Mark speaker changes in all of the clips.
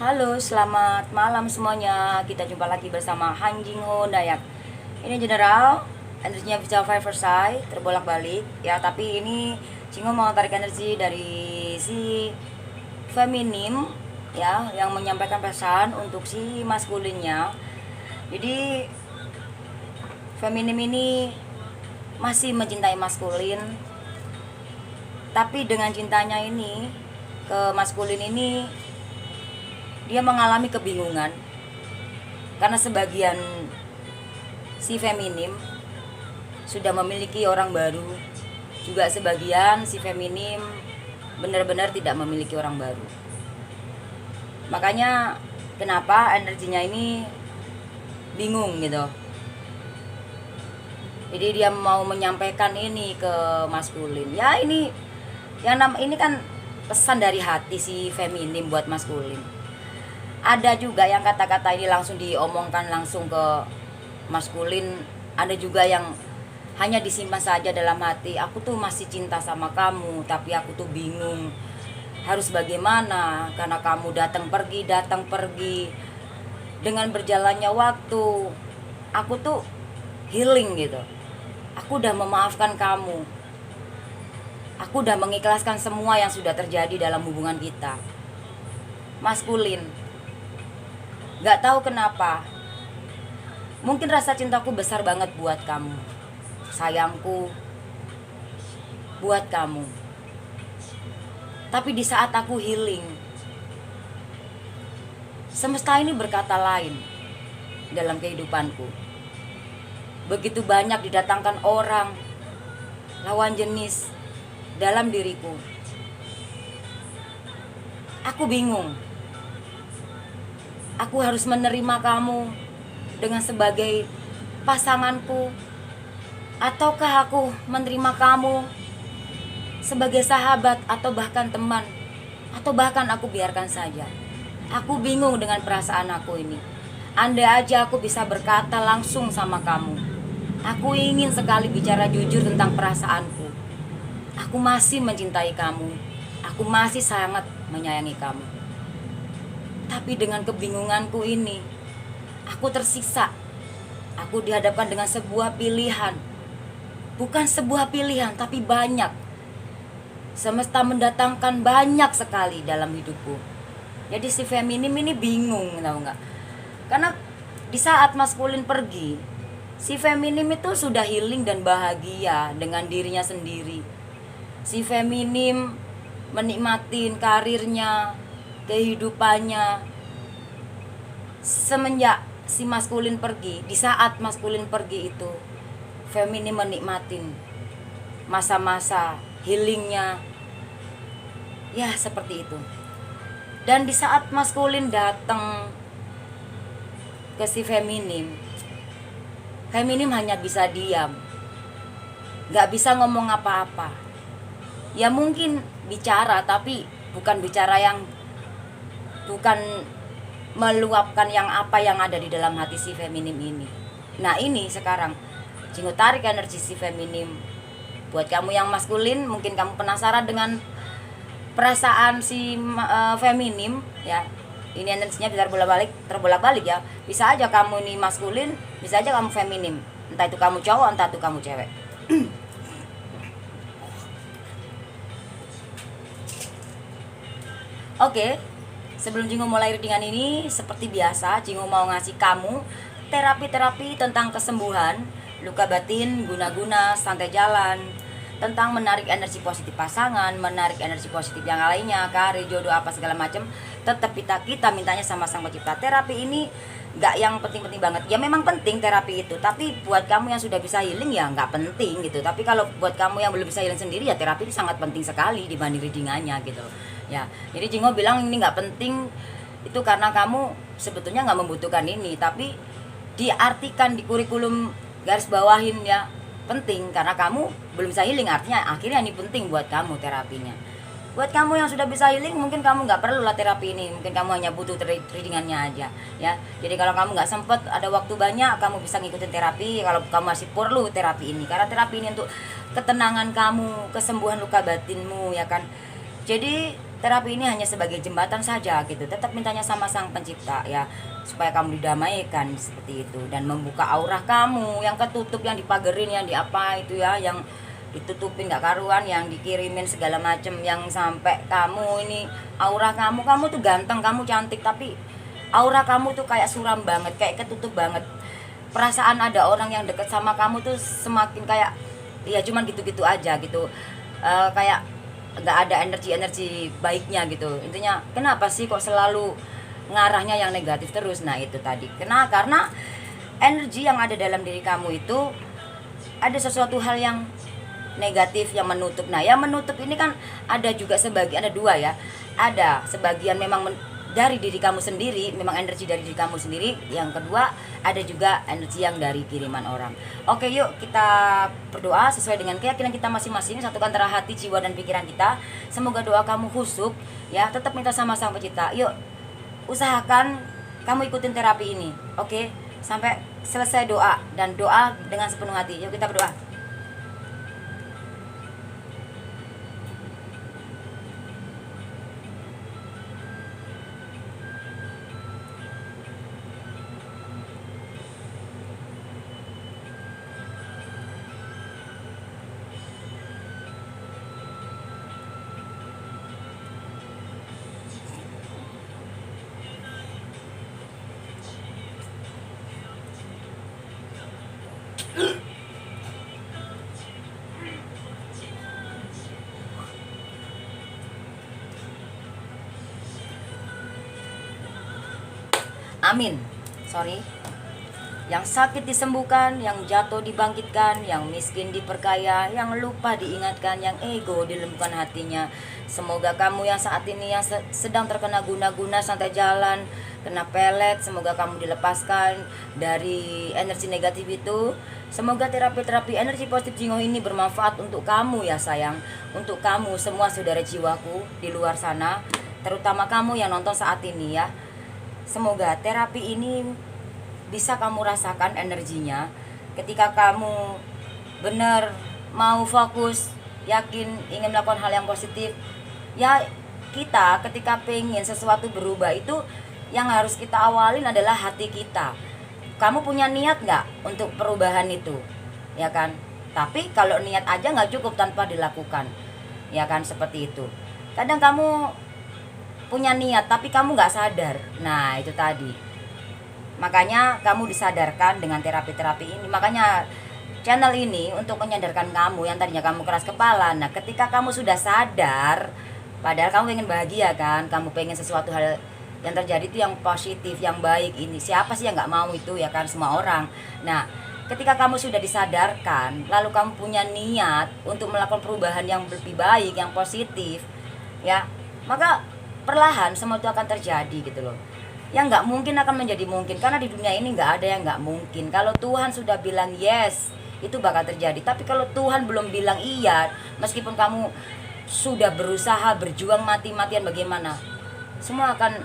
Speaker 1: Halo, selamat malam semuanya. Kita jumpa lagi bersama Han Jingho Dayak. Ini general, energinya bisa five side, terbolak-balik ya. Tapi ini Jingho mau tarik energi dari si feminim ya, yang menyampaikan pesan untuk si maskulinnya. Jadi feminim ini masih mencintai maskulin, tapi dengan cintanya ini ke maskulin ini dia mengalami kebingungan karena sebagian si feminim sudah memiliki orang baru, juga sebagian si feminim benar-benar tidak memiliki orang baru. Makanya kenapa energinya ini bingung gitu. Jadi dia mau menyampaikan ini ke maskulin. Ya ini ini kan pesan dari hati si feminim buat maskulin. Ada juga yang kata-kata ini langsung diomongkan langsung ke maskulin, ada juga yang hanya disimpan saja dalam hati. Aku tuh masih cinta sama kamu, tapi aku tuh bingung harus bagaimana karena kamu datang pergi. Dengan berjalannya waktu, aku tuh healing gitu. Aku udah memaafkan kamu. Aku udah mengikhlaskan semua yang sudah terjadi dalam hubungan kita. Maskulin, gak tahu kenapa, mungkin rasa cintaku besar banget buat kamu, sayangku buat kamu. Tapi di saat aku healing, semesta ini berkata lain dalam kehidupanku. Begitu banyak didatangkan orang lawan jenis dalam diriku. Aku bingung. Aku harus menerima kamu dengan sebagai pasanganku, ataukah aku menerima kamu sebagai sahabat atau bahkan teman, atau bahkan aku biarkan saja. Aku bingung dengan perasaan aku ini. Andai aja aku bisa berkata langsung sama kamu, aku ingin sekali bicara jujur tentang perasaanku. Aku masih mencintai kamu, aku masih sangat menyayangi kamu. Tapi dengan kebingunganku ini, aku tersiksa. Aku dihadapkan dengan sebuah pilihan. Bukan sebuah pilihan, tapi banyak. Semesta mendatangkan banyak sekali dalam hidupku. Jadi si feminim ini bingung, tahu nggak? Karena di saat maskulin pergi, si feminim itu sudah healing dan bahagia dengan dirinya sendiri. Si feminim menikmatin karirnya, kehidupannya. Semenjak si maskulin pergi, di saat maskulin pergi itu, feminim menikmatin masa-masa healingnya, ya seperti itu. Dan di saat maskulin datang ke si feminim, feminim hanya bisa diam, gak bisa ngomong apa-apa. Ya mungkin bicara, tapi bukan bicara yang, bukan meluapkan yang apa yang ada di dalam hati si feminim ini. Nah ini sekarang Jingho tarik energi si feminim. Buat kamu yang maskulin, mungkin kamu penasaran dengan perasaan si feminim ya. Ini energinya bisa terbolak-balik ya. Bisa aja kamu ini maskulin, bisa aja kamu feminim. Entah itu kamu cowok, entah itu kamu cewek. Oke, sebelum Jingho mulai readingan ini, seperti biasa Jingho mau ngasih kamu terapi-terapi tentang kesembuhan, luka batin, guna-guna, santai jalan, tentang menarik energi positif pasangan, menarik energi positif yang lainnya, karir, jodoh, apa segala macam. Tetap kita mintanya sama Sang Pencipta. Terapi ini gak yang penting-penting banget. Ya memang penting terapi itu, tapi buat kamu yang sudah bisa healing ya gak penting gitu. Tapi kalau buat kamu yang belum bisa healing sendiri, ya terapi itu sangat penting sekali dibanding readingannya gitu ya. Jadi Jingho bilang ini nggak penting itu karena kamu sebetulnya nggak membutuhkan ini, tapi diartikan di kurikulum garis bawahin ya penting karena kamu belum bisa healing, artinya akhirnya ini penting buat kamu terapinya. Buat kamu yang sudah bisa healing, mungkin kamu nggak perlu lah terapi ini, mungkin kamu hanya butuh readingannya aja ya. Jadi kalau kamu nggak sempet ada waktu banyak, kamu bisa ngikutin terapi. Kalau kamu masih perlu terapi ini, karena terapi ini untuk ketenangan kamu, kesembuhan luka batinmu ya kan. Jadi terapi ini hanya sebagai jembatan saja gitu. Tetap mintanya sama Sang Pencipta ya, supaya kamu didamaikan seperti itu, dan membuka aura kamu yang ketutup, yang dipagerin, yang di apa itu ya, yang ditutupin nggak karuan, yang dikirimin segala macem, yang sampai kamu ini aura kamu tuh ganteng, kamu cantik, tapi aura kamu tuh kayak suram banget, kayak ketutup banget. Perasaan ada orang yang deket sama kamu tuh semakin kayak ya cuman gitu-gitu aja gitu. Kayak nggak ada energi baiknya gitu. Intinya kenapa sih kok selalu ngarahnya yang negatif terus? Nah itu tadi, karena energi yang ada dalam diri kamu itu ada sesuatu hal yang negatif yang menutup. Nah yang menutup ini kan ada juga sebagian, ada dua ya, ada sebagian memang dari diri kamu sendiri, memang energi dari diri kamu sendiri. Yang kedua ada juga energi yang dari kiriman orang. Oke, yuk kita berdoa sesuai dengan keyakinan kita masing-masing. Satukan antara hati, jiwa, dan pikiran kita. Semoga doa kamu khusyuk ya. Tetap minta sama Sang Pencipta. Yuk usahakan kamu ikutin terapi ini. Oke, sampai selesai doa, dan doa dengan sepenuh hati. Yuk kita berdoa. Amin. Sorry. Yang sakit disembuhkan, yang jatuh dibangkitkan, yang miskin diperkaya, yang lupa diingatkan, yang ego dilembutkan hatinya. Semoga kamu yang saat ini yang sedang terkena guna-guna santai jalan, kena pelet, semoga kamu dilepaskan dari energi negatif itu. Semoga terapi-terapi energi positif Jingo ini bermanfaat untuk kamu ya sayang, untuk kamu semua saudara jiwaku di luar sana, terutama kamu yang nonton saat ini ya. Semoga terapi ini bisa kamu rasakan energinya ketika kamu benar mau fokus, yakin ingin melakukan hal yang positif. Ya kita ketika pengen sesuatu berubah itu yang harus kita awalin adalah hati kita. Kamu punya niat nggak untuk perubahan itu? Ya kan? Tapi kalau niat aja nggak cukup tanpa dilakukan. Ya kan, seperti itu. Kadang kamu punya niat tapi kamu nggak sadar. Nah itu tadi, makanya kamu disadarkan dengan terapi-terapi ini. Makanya channel ini untuk menyadarkan kamu yang tadinya kamu keras kepala. Nah ketika kamu sudah sadar, padahal kamu pengen bahagia kan, kamu pengen sesuatu hal yang terjadi itu yang positif, yang baik. Ini siapa sih yang nggak mau itu ya kan, semua orang. Nah ketika kamu sudah disadarkan, lalu kamu punya niat untuk melakukan perubahan yang lebih baik, yang positif ya, maka perlahan semua itu akan terjadi gitu loh. Yang nggak mungkin akan menjadi mungkin, karena di dunia ini nggak ada yang nggak mungkin. Kalau Tuhan sudah bilang yes, itu bakal terjadi. Tapi kalau Tuhan belum bilang iya, meskipun kamu sudah berusaha berjuang mati-matian bagaimana, semua akan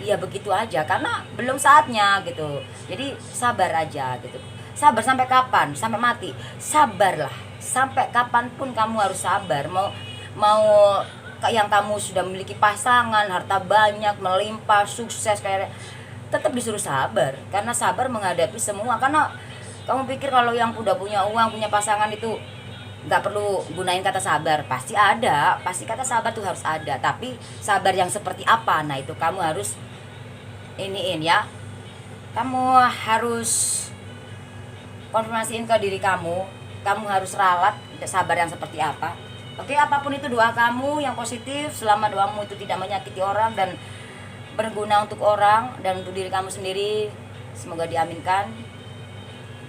Speaker 1: ya begitu aja, karena belum saatnya gitu. Jadi sabar aja gitu. Sabar sampai kapan? Sampai mati. Sabarlah. Sampai kapanpun kamu harus sabar. Mau yang kamu sudah memiliki pasangan, harta banyak, melimpah, sukses, kayak tetap disuruh sabar. Karena sabar menghadapi semua. Karena kamu pikir kalau yang udah punya uang, punya pasangan itu nggak perlu gunain kata sabar? Pasti ada, pasti kata sabar tuh harus ada. Tapi sabar yang seperti apa? Nah itu kamu harus iniin ya. Kamu harus konfirmasiin ke diri kamu. Kamu harus ralat sabar yang seperti apa. Oke, apapun itu doa kamu yang positif, selama doamu itu tidak menyakiti orang dan berguna untuk orang dan untuk diri kamu sendiri, semoga diaminkan,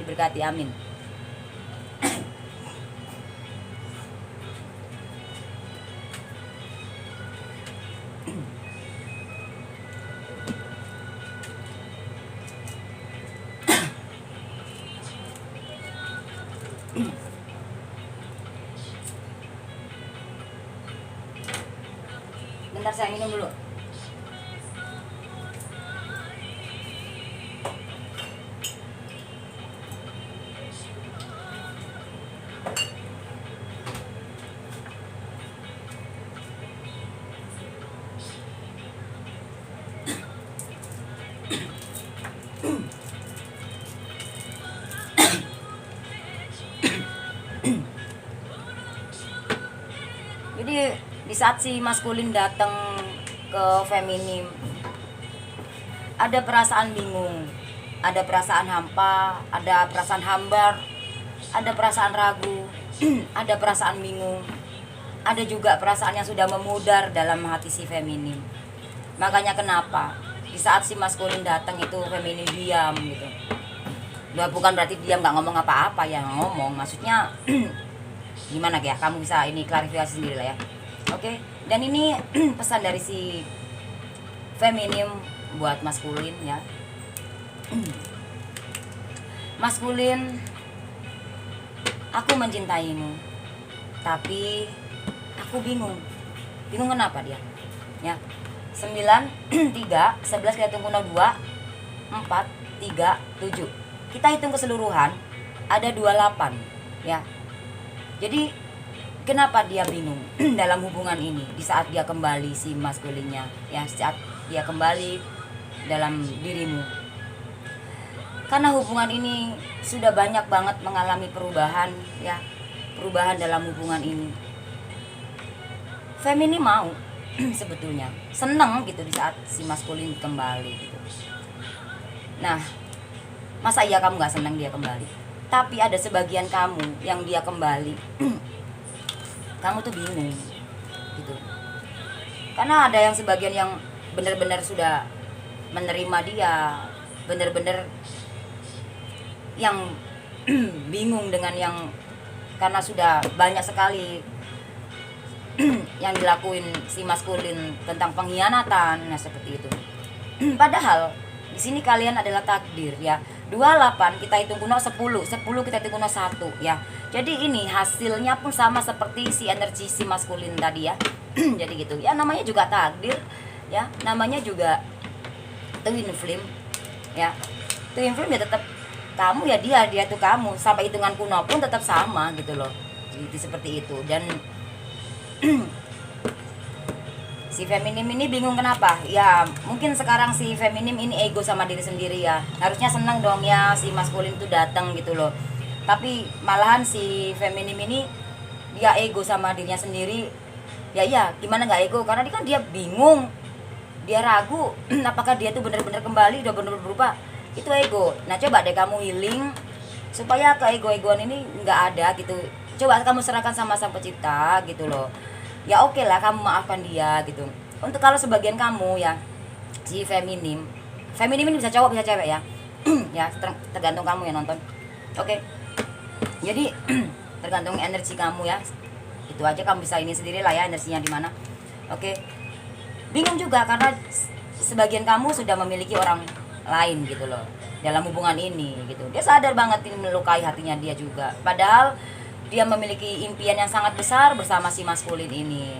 Speaker 1: diberkati, amin. Bentar saya minum dulu. Jadi di saat si maskulin datang ke feminim, ada perasaan bingung, ada perasaan hampa, ada perasaan hambar, ada perasaan ragu, ada perasaan bingung, ada juga perasaan yang sudah memudar dalam hati si feminim. Makanya kenapa di saat si maskulin datang itu feminim diam gitu. Ya bukan berarti diam nggak ngomong apa-apa ya, ngomong. Maksudnya gimana ya? Kamu bisa ini klarifikasi sendiri lah ya. Oke. Dan ini pesan dari si feminim buat maskulin ya. Maskulin, aku mencintaimu, tapi aku bingung. Bingung kenapa dia? Ya. 9, 3, 11 kita hitung kuno 2, 4, 3, 7. Kita hitung keseluruhan ada 28 ya. Jadi kenapa dia bingung dalam hubungan ini di saat dia kembali si maskulinnya ya, saat dia kembali dalam dirimu. Karena hubungan ini sudah banyak banget mengalami perubahan ya, perubahan dalam hubungan ini. Feminim mau sebetulnya seneng gitu di saat si maskulin kembali gitu. Nah, masa iya kamu gak seneng dia kembali? Tapi ada sebagian kamu yang dia kembali kamu tuh bingung gitu. Karena ada yang sebagian yang benar-benar sudah menerima dia, benar-benar yang bingung dengan yang, karena sudah banyak sekali yang dilakuin si maskulin tentang pengkhianatan, nah seperti itu. Padahal di sini kalian adalah takdir ya. 28 kita hitung kuno 10, 10 kita hitung kuno 1 ya. Jadi ini hasilnya pun sama seperti si energi si maskulin tadi ya. Jadi gitu. Ya namanya juga takdir ya, namanya juga twin flame ya. Twin flame ya tetap kamu ya dia tuh kamu, sampai hitungan kuno pun tetap sama gitu loh. Jadi seperti itu. Dan si feminim ini bingung kenapa? Ya mungkin sekarang si feminim ini ego sama diri sendiri ya. Harusnya seneng dong ya si maskulin itu datang gitu loh. Tapi malahan si feminim ini dia ego sama dirinya sendiri. Ya iya, gimana nggak ego? Karena dia kan dia bingung, dia ragu apakah dia tuh benar-benar kembali, udah benar-benar berubah. Itu ego. Nah coba deh kamu healing supaya keego-egoan ini nggak ada gitu. Coba kamu serahkan sama Sang Pencipta gitu loh. Ya oke lah kamu maafkan dia gitu. Untuk kalau sebagian kamu ya si feminim ini bisa cowok bisa cewek ya. Ya tergantung kamu yang nonton. Oke. Jadi tergantung energi kamu ya. Itu aja kamu bisa ini sendiri lah ya energinya di mana. Oke. Bingung juga karena sebagian kamu sudah memiliki orang lain gitu loh dalam hubungan ini gitu. Dia sadar banget ini melukai hatinya dia juga. Padahal dia memiliki impian yang sangat besar bersama si maskulin ini.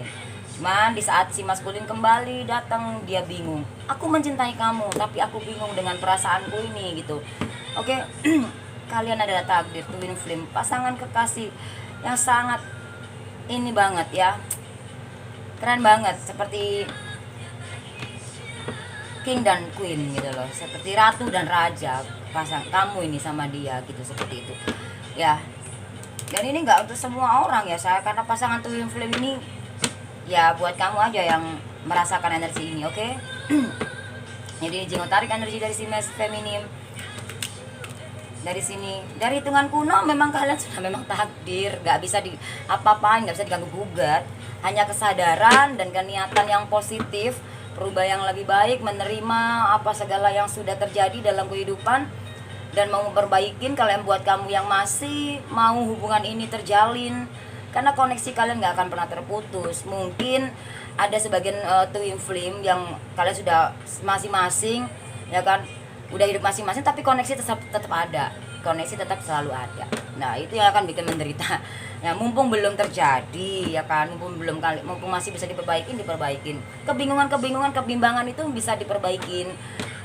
Speaker 1: Cuman di saat si maskulin kembali datang dia bingung. Aku mencintai kamu tapi aku bingung dengan perasaanku ini gitu. Oke. Kalian adalah takdir twin flame, pasangan kekasih yang sangat ini banget ya. Keren banget seperti king dan queen gitu loh. Seperti ratu dan raja pasang kamu ini sama dia gitu seperti itu. Ya. Dan ini nggak untuk semua orang ya saya, karena pasangan twin flame ini ya buat kamu aja yang merasakan energi ini, oke? Jadi Jingo tarik energi dari si feminim dari sini. Dari hitungan kuno memang kalian sudah memang takdir, nggak bisa di apa-apain, nggak bisa diganggu gugat. Hanya kesadaran dan keniatan yang positif, berubah yang lebih baik, menerima apa segala yang sudah terjadi dalam kehidupan, dan mau memperbaikin. Kalian buat kamu yang masih mau hubungan ini terjalin, karena koneksi kalian nggak akan pernah terputus. Mungkin ada sebagian twin flame yang kalian sudah masing-masing ya kan, udah hidup masing-masing tapi koneksi tetap ada, koneksi tetap selalu ada. Nah itu yang akan bikin menderita ya, mumpung belum terjadi ya kan, mumpung masih bisa diperbaikin. Kebimbangan itu bisa diperbaikin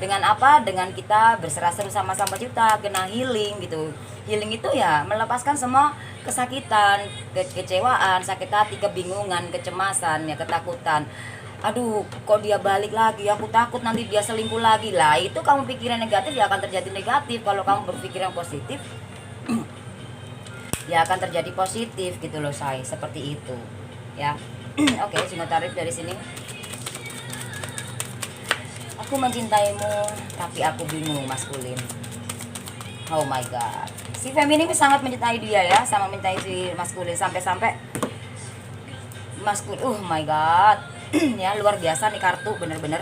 Speaker 1: dengan apa? Dengan kita berserah-serah sama Sang Pencipta, kena healing gitu. Healing itu ya melepaskan semua kesakitan, kekecewaan, sakit hati, kebingungan, kecemasan, ya ketakutan. aduh kok dia balik lagi, aku takut nanti dia selingkuh lagi. Lah itu kamu pikiran negatif, ya akan terjadi negatif. Kalau kamu berpikir yang positif ya akan terjadi positif gitu loh say, seperti itu ya. Oke, singkat tarik dari sini. Aku mencintaimu tapi aku bingung, maskulin. Oh my god, si feminim sangat mencintai dia ya, sama mencintai si maskulin, sampai-sampai maskulin, oh my god. Ya luar biasa nih kartu, bener-bener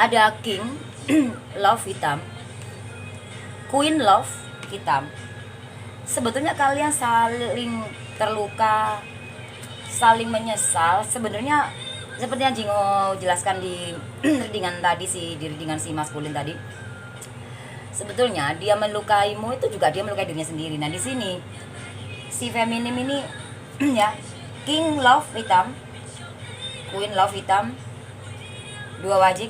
Speaker 1: ada king love hitam, queen love hitam. Sebetulnya kalian saling terluka, saling menyesal. Sebenarnya seperti yang Jingo jelaskan di readingan tadi, di readingan si maskulin tadi, sebetulnya dia melukaimu itu juga dia melukai dirinya sendiri. Nah di sini si feminim ini ya, king love hitam, queen love hitam, dua wajik.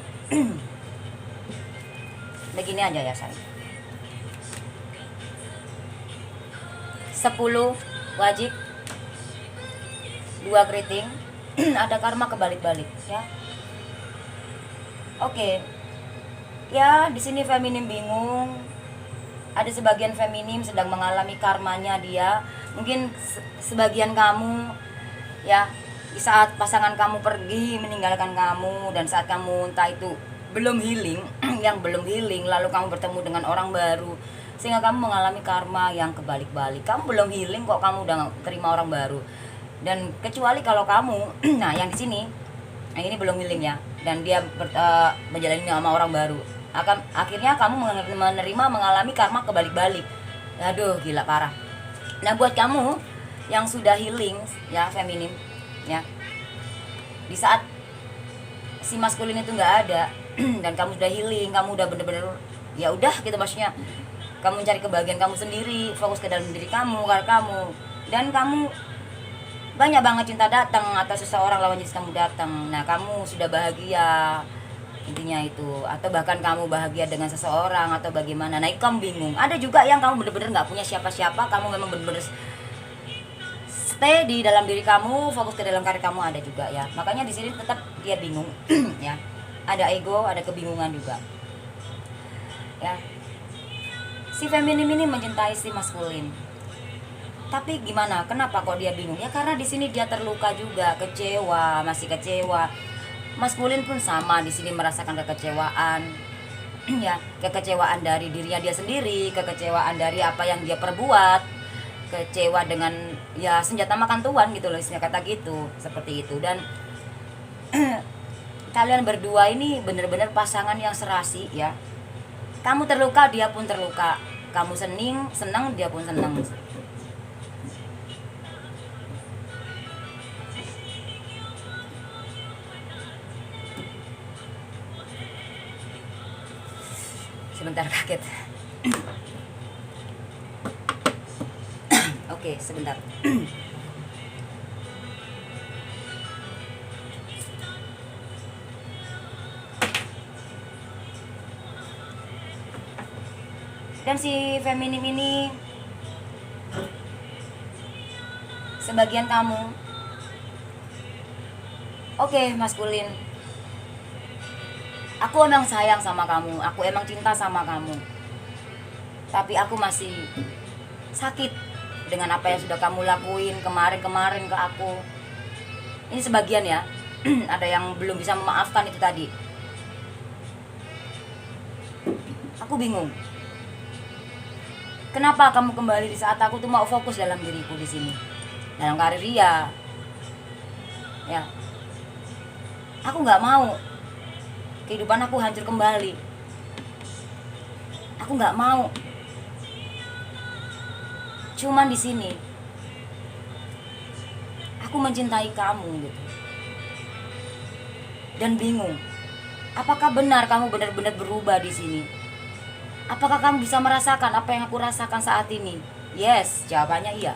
Speaker 1: Begini aja ya saya, 10 wajik, 2 keriting. Ada karma kebalik-balik ya. Oke. Ya, di sini feminim bingung. Ada sebagian feminim sedang mengalami karmanya dia. Mungkin sebagian kamu ya, di saat pasangan kamu pergi meninggalkan kamu, dan saat kamu entah itu belum healing, yang belum healing, lalu kamu bertemu dengan orang baru, sehingga kamu mengalami karma yang kebalik-balik. Kamu belum healing kok kamu udah terima orang baru. Dan kecuali kalau kamu nah yang di sini, yang ini belum healing ya, dan dia menjalani sama orang baru, akan akhirnya kamu menerima mengalami karma kebalik-balik. Aduh gila parah. Nah buat kamu yang sudah healing ya feminim ya, di saat si maskulin itu nggak ada dan kamu sudah healing, kamu udah bener-bener ya udah gitu, maksudnya kamu mencari kebahagiaan kamu sendiri, fokus ke dalam diri kamu, dan kamu banyak banget cinta datang atau seseorang lawan jenis kamu datang. Nah kamu sudah bahagia, intinya itu, atau bahkan kamu bahagia dengan seseorang atau bagaimana. Nah itu kamu bingung. Ada juga yang kamu bener-bener nggak punya siapa-siapa, kamu memang bener-bener stay di dalam diri kamu, fokus ke dalam karir kamu, ada juga ya. Makanya di sini tetap dia bingung ya, ada ego, ada kebingungan juga ya. Si feminim ini mencintai si maskulin, tapi gimana? Kenapa kok dia bingung? Ya karena di sini dia terluka juga, kecewa, masih kecewa. Maskulin pun sama di sini merasakan kekecewaan, ya, kekecewaan dari dirinya dia sendiri, kekecewaan dari apa yang dia perbuat, kecewa dengan ya senjata makan tuan gitu loh, istilah kata gitu, seperti itu. Dan kalian berdua ini bener-bener pasangan yang serasi ya. Kamu terluka, dia pun terluka. Kamu senang, dia pun senang. Sebentar, kaget. Oke, sebentar. Dan si feminim ini, sebagian kamu, oke, maskulin, aku emang sayang sama kamu, aku emang cinta sama kamu, tapi aku masih sakit dengan apa yang sudah kamu lakuin kemarin ke aku. Ini sebagian ya. Ada yang belum bisa memaafkan itu tadi. Aku bingung. Kenapa kamu kembali di saat aku tuh mau fokus dalam diriku di sini, dalam karir dia? Ya, aku nggak mau kehidupan aku hancur kembali. Aku nggak mau. Cuman di sini aku mencintai kamu gitu. Dan bingung. Apakah benar kamu benar-benar berubah di sini? Apakah kamu bisa merasakan apa yang aku rasakan saat ini? Yes, jawabannya iya.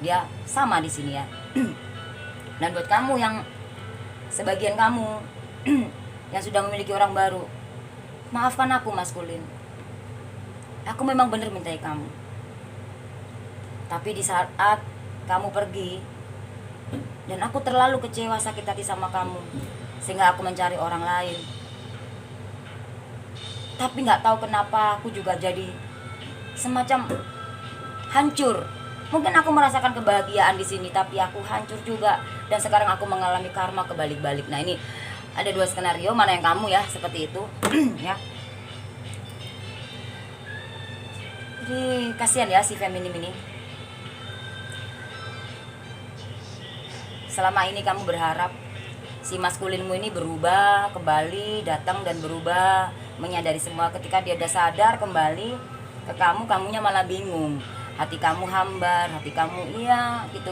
Speaker 1: Dia sama di sini ya. Dan buat kamu yang sebagian kamu yang sudah memiliki orang baru, maafkan aku maskulin. Aku memang benar mencintai kamu. Tapi di saat kamu pergi, Dan aku terlalu kecewa, sakit hati sama kamu, sehingga aku mencari orang lain. Tapi nggak tahu kenapa aku juga jadi semacam hancur. Mungkin aku merasakan kebahagiaan di sini, tapi aku hancur juga. Dan sekarang aku mengalami karma kebalik-balik. Nah, ini ada 2 skenario, mana yang kamu ya, seperti itu. Ya. Jadi kasihan ya si feminim ini. Selama ini kamu berharap si maskulinmu ini berubah kembali, datang dan berubah, menyadari semua. Ketika dia udah sadar kembali ke kamu, kamunya malah bingung. Hati kamu hambar, hati kamu iya gitu,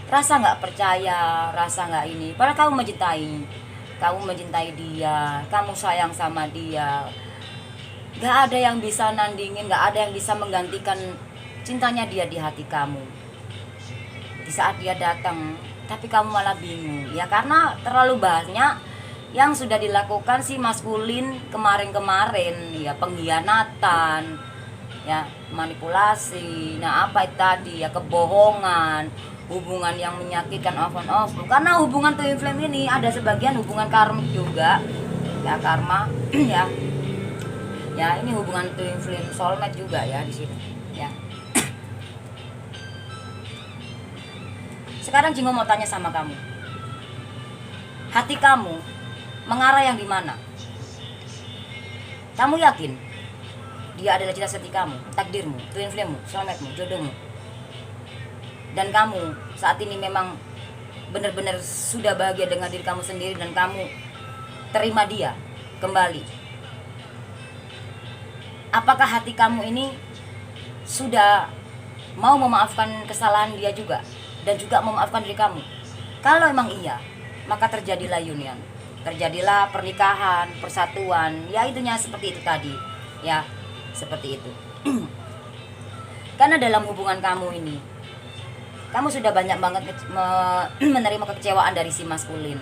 Speaker 1: rasa nggak percaya, rasa nggak ini. Padahal kamu mencintai dia, kamu sayang sama dia. Nggak ada yang bisa nandingin, nggak ada yang bisa menggantikan cintanya dia di hati kamu. Di saat dia datang, tapi kamu malah bingung ya, karena terlalu banyak yang sudah dilakukan si maskulin kemarin-kemarin ya, pengkhianatan ya, manipulasi, nah apa itu tadi ya, kebohongan, hubungan yang menyakitkan off and off. Karena hubungan twin flame ini ada sebagian hubungan karmik juga ya, karma ya. Ya, ini hubungan twin flame soulmate juga ya di sini ya. Sekarang Jingo mau tanya sama kamu. Hati kamu mengarah yang di mana? Kamu yakin dia adalah cita hati kamu, takdirmu, twin flame-mu, soulmate-mu, jodohmu? Dan kamu saat ini memang benar-benar sudah bahagia dengan diri kamu sendiri dan kamu terima dia kembali? Apakah hati kamu ini sudah mau memaafkan kesalahan dia juga dan juga memaafkan diri kamu? Kalau memang iya, maka terjadilah union, terjadilah pernikahan, persatuan, ya itunya seperti itu tadi ya, seperti itu. Karena dalam hubungan kamu ini, kamu sudah banyak banget menerima kekecewaan dari si maskulin.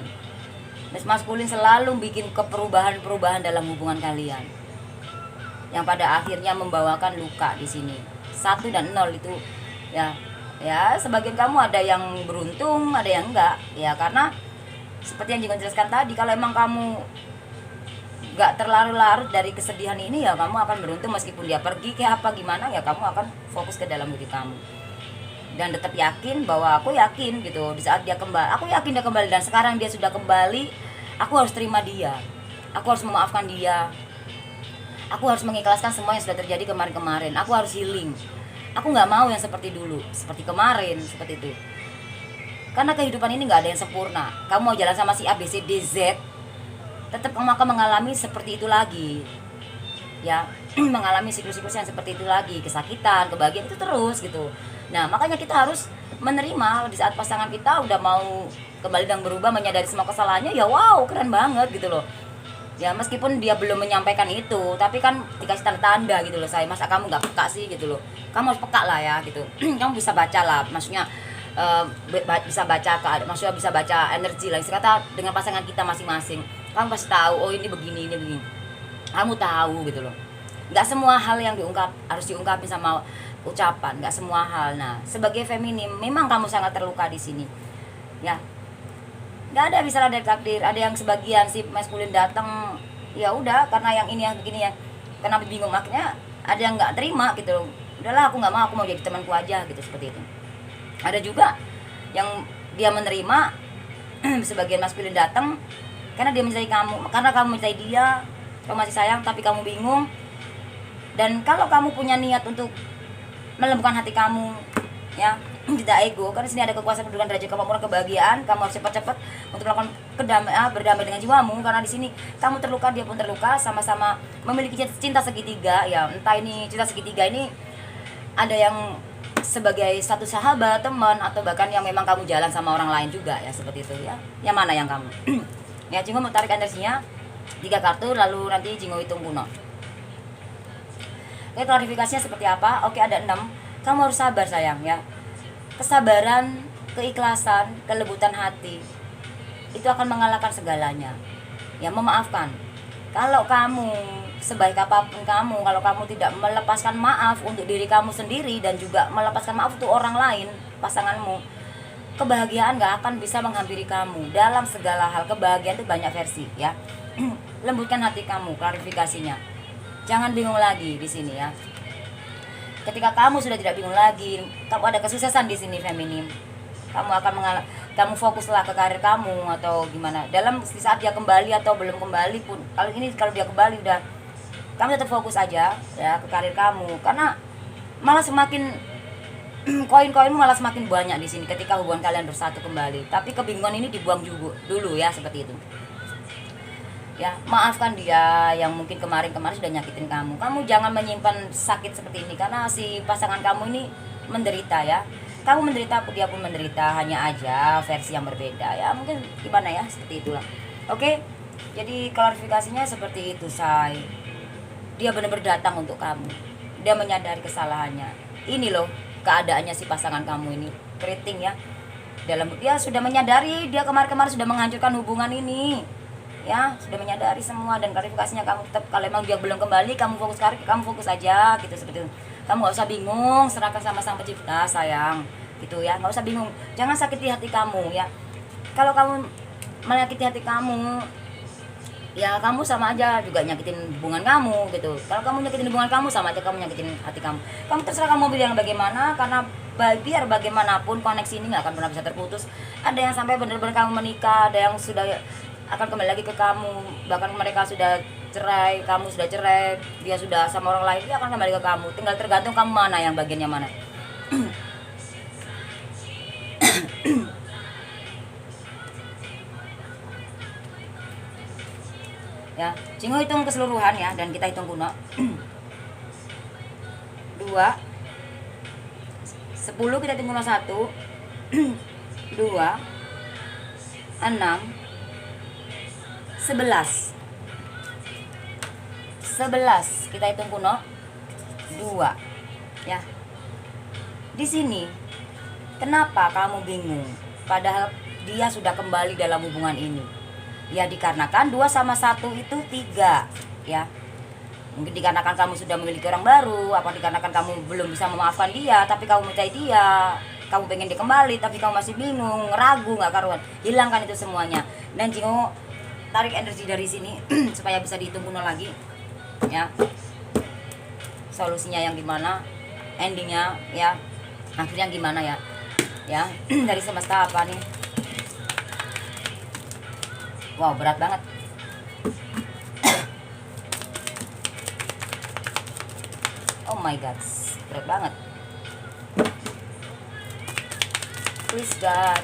Speaker 1: Dan maskulin selalu bikin perubahan-perubahan dalam hubungan kalian, yang pada akhirnya membawakan luka di sini. 1 dan 0 itu ya, ya sebagian kamu ada yang beruntung, ada yang enggak ya, karena seperti yang Jingo jelaskan tadi, kalau emang kamu enggak terlalu larut dari kesedihan ini ya, kamu akan beruntung meskipun dia pergi kayak apa gimana ya, kamu akan fokus ke dalam diri kamu dan tetap yakin bahwa aku yakin gitu, di saat dia kembali, aku yakin dia kembali, dan sekarang dia sudah kembali, aku harus terima dia, aku harus memaafkan dia. Aku harus mengikhlaskan semua yang sudah terjadi kemarin-kemarin. Aku harus healing. Aku nggak mau yang seperti dulu, seperti kemarin, seperti itu. Karena kehidupan ini nggak ada yang sempurna. Kamu mau jalan sama si A, B, C, D, Z, tetap kamu akan mengalami seperti itu lagi. Ya, mengalami siklus-siklus yang seperti itu lagi, kesakitan, kebahagiaan itu terus gitu. Nah, makanya kita harus menerima di saat pasangan kita udah mau kembali dan berubah, menyadari semua kesalahannya, ya wow, keren banget gitu loh. Ya meskipun dia belum menyampaikan itu, tapi kan dikasih tanda-tanda gitu loh, saya masa kamu nggak peka sih gitu loh, kamu harus peka lah ya gitu. Kamu bisa baca lah, maksudnya bisa baca maksudnya bisa baca energi lah, kata dengan pasangan kita masing-masing. Kamu pasti tahu, oh ini begini, kamu tahu gitu loh. Nggak semua hal yang diungkap harus diungkapin sama ucapan, nggak semua hal. Nah, sebagai feminim memang kamu sangat terluka di sini ya. Nggak ada bisa dari takdir. Ada yang sebagian si maskulin datang, ya udah karena yang ini yang begini ya, kenapa bingung, makanya ada yang nggak terima gitu. Udahlah aku nggak mau, aku mau jadi temanku aja gitu, seperti itu. Ada juga yang dia menerima sebagian maskulin datang karena dia mencintai kamu, karena kamu mencintai dia, kamu masih sayang, tapi kamu bingung. Dan kalau kamu punya niat untuk melembutkan hati kamu ya, tidak ego, karena sini ada kekuasaan, kedudukan, derajat, kemampuan, kebahagiaan. Kamu harus cepat-cepat untuk melakukan berdamai dengan jiwamu, karena di sini kamu terluka, dia pun terluka, sama-sama memiliki cinta segitiga ya. Entah ini cinta segitiga ini ada yang sebagai satu sahabat, teman, atau bahkan yang memang kamu jalan sama orang lain juga ya, seperti itu ya. Yang mana yang kamu? Ya, Jingo mau tarik energinya 3 kartu, lalu nanti Jingo hitung kuno. Oke, klarifikasinya seperti apa? Oke, ada 6. Kamu harus sabar sayang ya. Kesabaran, keikhlasan, kelembutan hati itu akan mengalahkan segalanya ya. Memaafkan. Kalau kamu sebaik apapun kamu, kalau kamu tidak melepaskan maaf untuk diri kamu sendiri dan juga melepaskan maaf untuk orang lain, pasanganmu, kebahagiaan gak akan bisa menghampiri kamu. Dalam segala hal, kebahagiaan itu banyak versi ya. Lembutkan hati kamu, klarifikasinya. Jangan bingung lagi di sini ya. Ketika kamu sudah tidak bingung lagi, kamu ada kesuksesan di sini feminim. Kamu fokuslah ke karir kamu atau gimana. Di saat dia kembali atau belum kembali pun, kalau dia kembali udah, kamu tetap fokus aja ya ke karir kamu, karena malah semakin koin-koinmu malah semakin banyak di sini ketika hubungan kalian bersatu kembali. Tapi kebingungan ini dibuang juga dulu ya, seperti itu. Ya, maafkan dia yang mungkin kemarin-kemarin sudah nyakitin kamu. Kamu jangan menyimpan sakit seperti ini, karena si pasangan kamu ini menderita ya. Kamu menderita, dia pun menderita, hanya aja versi yang berbeda ya. Mungkin gimana ya, seperti itulah. Oke. Jadi klarifikasinya seperti itu, say. Dia benar-benar datang untuk kamu. Dia menyadari kesalahannya. Ini loh keadaannya si pasangan kamu ini, keriting ya. Dia sudah menyadari, dia kemarin-kemarin sudah menghancurkan hubungan ini. Ya, sudah menyadari semua, dan klarifikasinya kamu tetap, kalau emang dia belum kembali, kamu fokus karir, kamu fokus aja gitu, seperti itu. Kamu gak usah bingung, serahkan sama Sang Pencipta, sayang. Gitu ya, gak usah bingung. Jangan sakiti hati kamu ya. Kalau kamu menyakiti hati kamu, ya kamu sama aja juga nyakitin hubungan kamu gitu. Kalau kamu nyakitin hubungan kamu, sama aja kamu nyakitin hati kamu. Kamu terserah kamu pilih yang bagaimana, karena biar bagaimanapun koneksi ini gak akan pernah bisa terputus. Ada yang sampai benar-benar kamu menikah, ada yang sudah akan kembali lagi ke kamu, bahkan mereka sudah cerai, kamu sudah cerai, dia sudah sama orang lain, dia akan kembali ke kamu. Tinggal tergantung kamu mana yang bagiannya mana. Ya, Cingo hitung keseluruhan ya, dan kita hitung kuno. 2 10 kita hitung kuno 1 2 6 11 kita hitung kuno 2 ya. Di sini kenapa kamu bingung padahal dia sudah kembali dalam hubungan ini? Ya dikarenakan 2 sama 1 itu 3 ya. Mungkin dikarenakan kamu sudah memiliki orang baru, apa dikarenakan kamu belum bisa memaafkan dia, tapi kamu mencintai dia, kamu pengen dia kembali tapi kamu masih bingung, ragu, gak karuan. Hilangkan itu semuanya, dan Jingo tarik energi dari sini supaya bisa dihitung kuno lagi ya. Solusinya yang gimana, endingnya ya, akhirnya gimana ya. Ya dari semesta apa nih? Wow, berat banget. Oh my god, berat banget. Please God.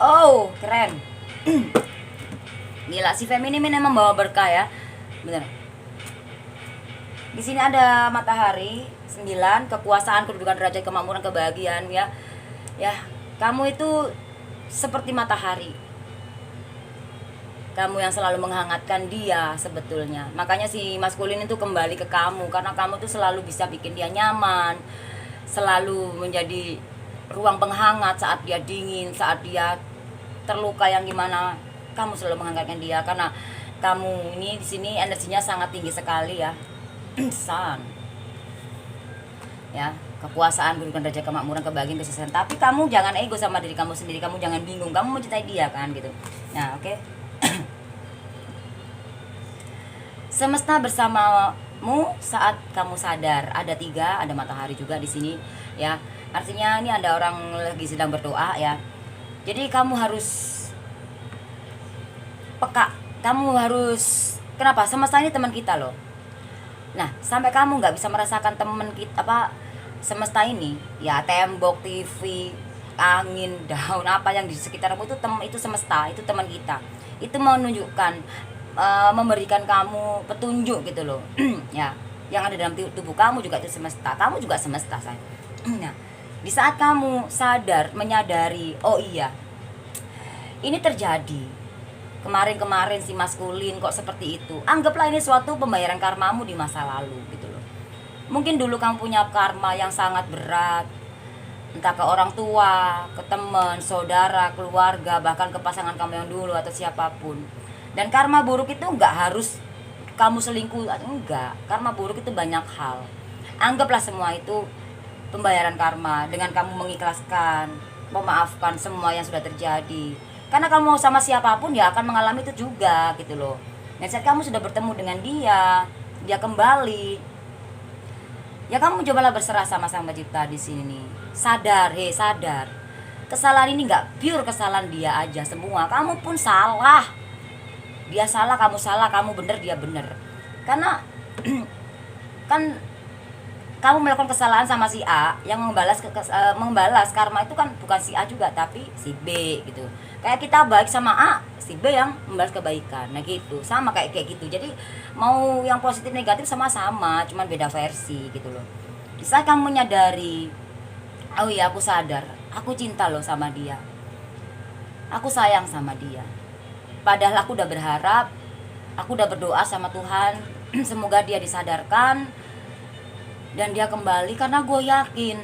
Speaker 1: Oh, keren. Gila, si feminim ini memang bawa berkah ya. Bener. Di sini ada matahari 9, kekuasaan, kedudukan, derajat, kemakmuran, kebahagiaan ya. Ya, kamu itu seperti matahari. Kamu yang selalu menghangatkan dia sebetulnya. Makanya si maskulin itu kembali ke kamu, karena kamu tuh selalu bisa bikin dia nyaman, selalu menjadi ruang penghangat saat dia dingin, saat dia terluka yang gimana. Kamu selalu menghangatkan dia, karena kamu ini di sini energinya sangat tinggi sekali ya. Sun. Ya, kekuasaan, kedudukan, derajat, kemakmuran, kebahagiaan, kesuksesan. Tapi kamu jangan ego sama diri kamu sendiri, kamu jangan bingung, kamu mencintai dia kan gitu. Nah, oke. Semesta bersamamu saat kamu sadar. Ada 3, ada matahari juga di sini ya. Artinya ini ada orang lagi sedang berdoa ya. Jadi kamu harus peka, kamu harus, kenapa? Semesta ini teman kita loh. Nah, sampai kamu nggak bisa merasakan teman kita, semesta ini ya, tembok, TV, angin, daun, apa yang di sekitarmu itu semesta, itu teman kita. Itu menunjukkan, memberikan kamu petunjuk gitu loh. Ya, yang ada dalam tubuh kamu juga itu semesta, kamu juga semesta, say. Nah, di saat kamu sadar, menyadari, oh iya, ini terjadi kemarin-kemarin si maskulin kok seperti itu, anggaplah ini suatu pembayaran karmamu di masa lalu gitu loh. Mungkin dulu kamu punya karma yang sangat berat, entah ke orang tua, ke teman, saudara, keluarga, bahkan ke pasangan kamu yang dulu atau siapapun. Dan karma buruk itu enggak harus kamu selingkuh, enggak. Karma buruk itu banyak hal. Anggaplah semua itu pembayaran karma dengan kamu mengikhlaskan, memaafkan semua yang sudah terjadi. Karena kamu mau sama siapapun ya akan mengalami itu juga gitu loh. Dan saat kamu sudah bertemu dengan dia kembali, ya kamu cobalah berserah sama Sang Pencipta di sini nih. Sadar, sadar. Kesalahan ini nggak pure kesalahan dia aja semua. Kamu pun salah. Dia salah, kamu bener, dia bener. Karena kan kamu melakukan kesalahan sama si A, yang membalas karma itu kan bukan si A juga tapi si B gitu. Kayak kita baik sama A, si B yang membalas kebaikan. Nah gitu, sama kayak gitu. Jadi mau yang positif negatif sama-sama, cuman beda versi gitu loh. Di saat kamu menyadari, oh iya aku sadar, aku cinta loh sama dia, aku sayang sama dia. Padahal aku udah berharap, aku udah berdoa sama Tuhan, semoga dia disadarkan dan dia kembali, karena gue yakin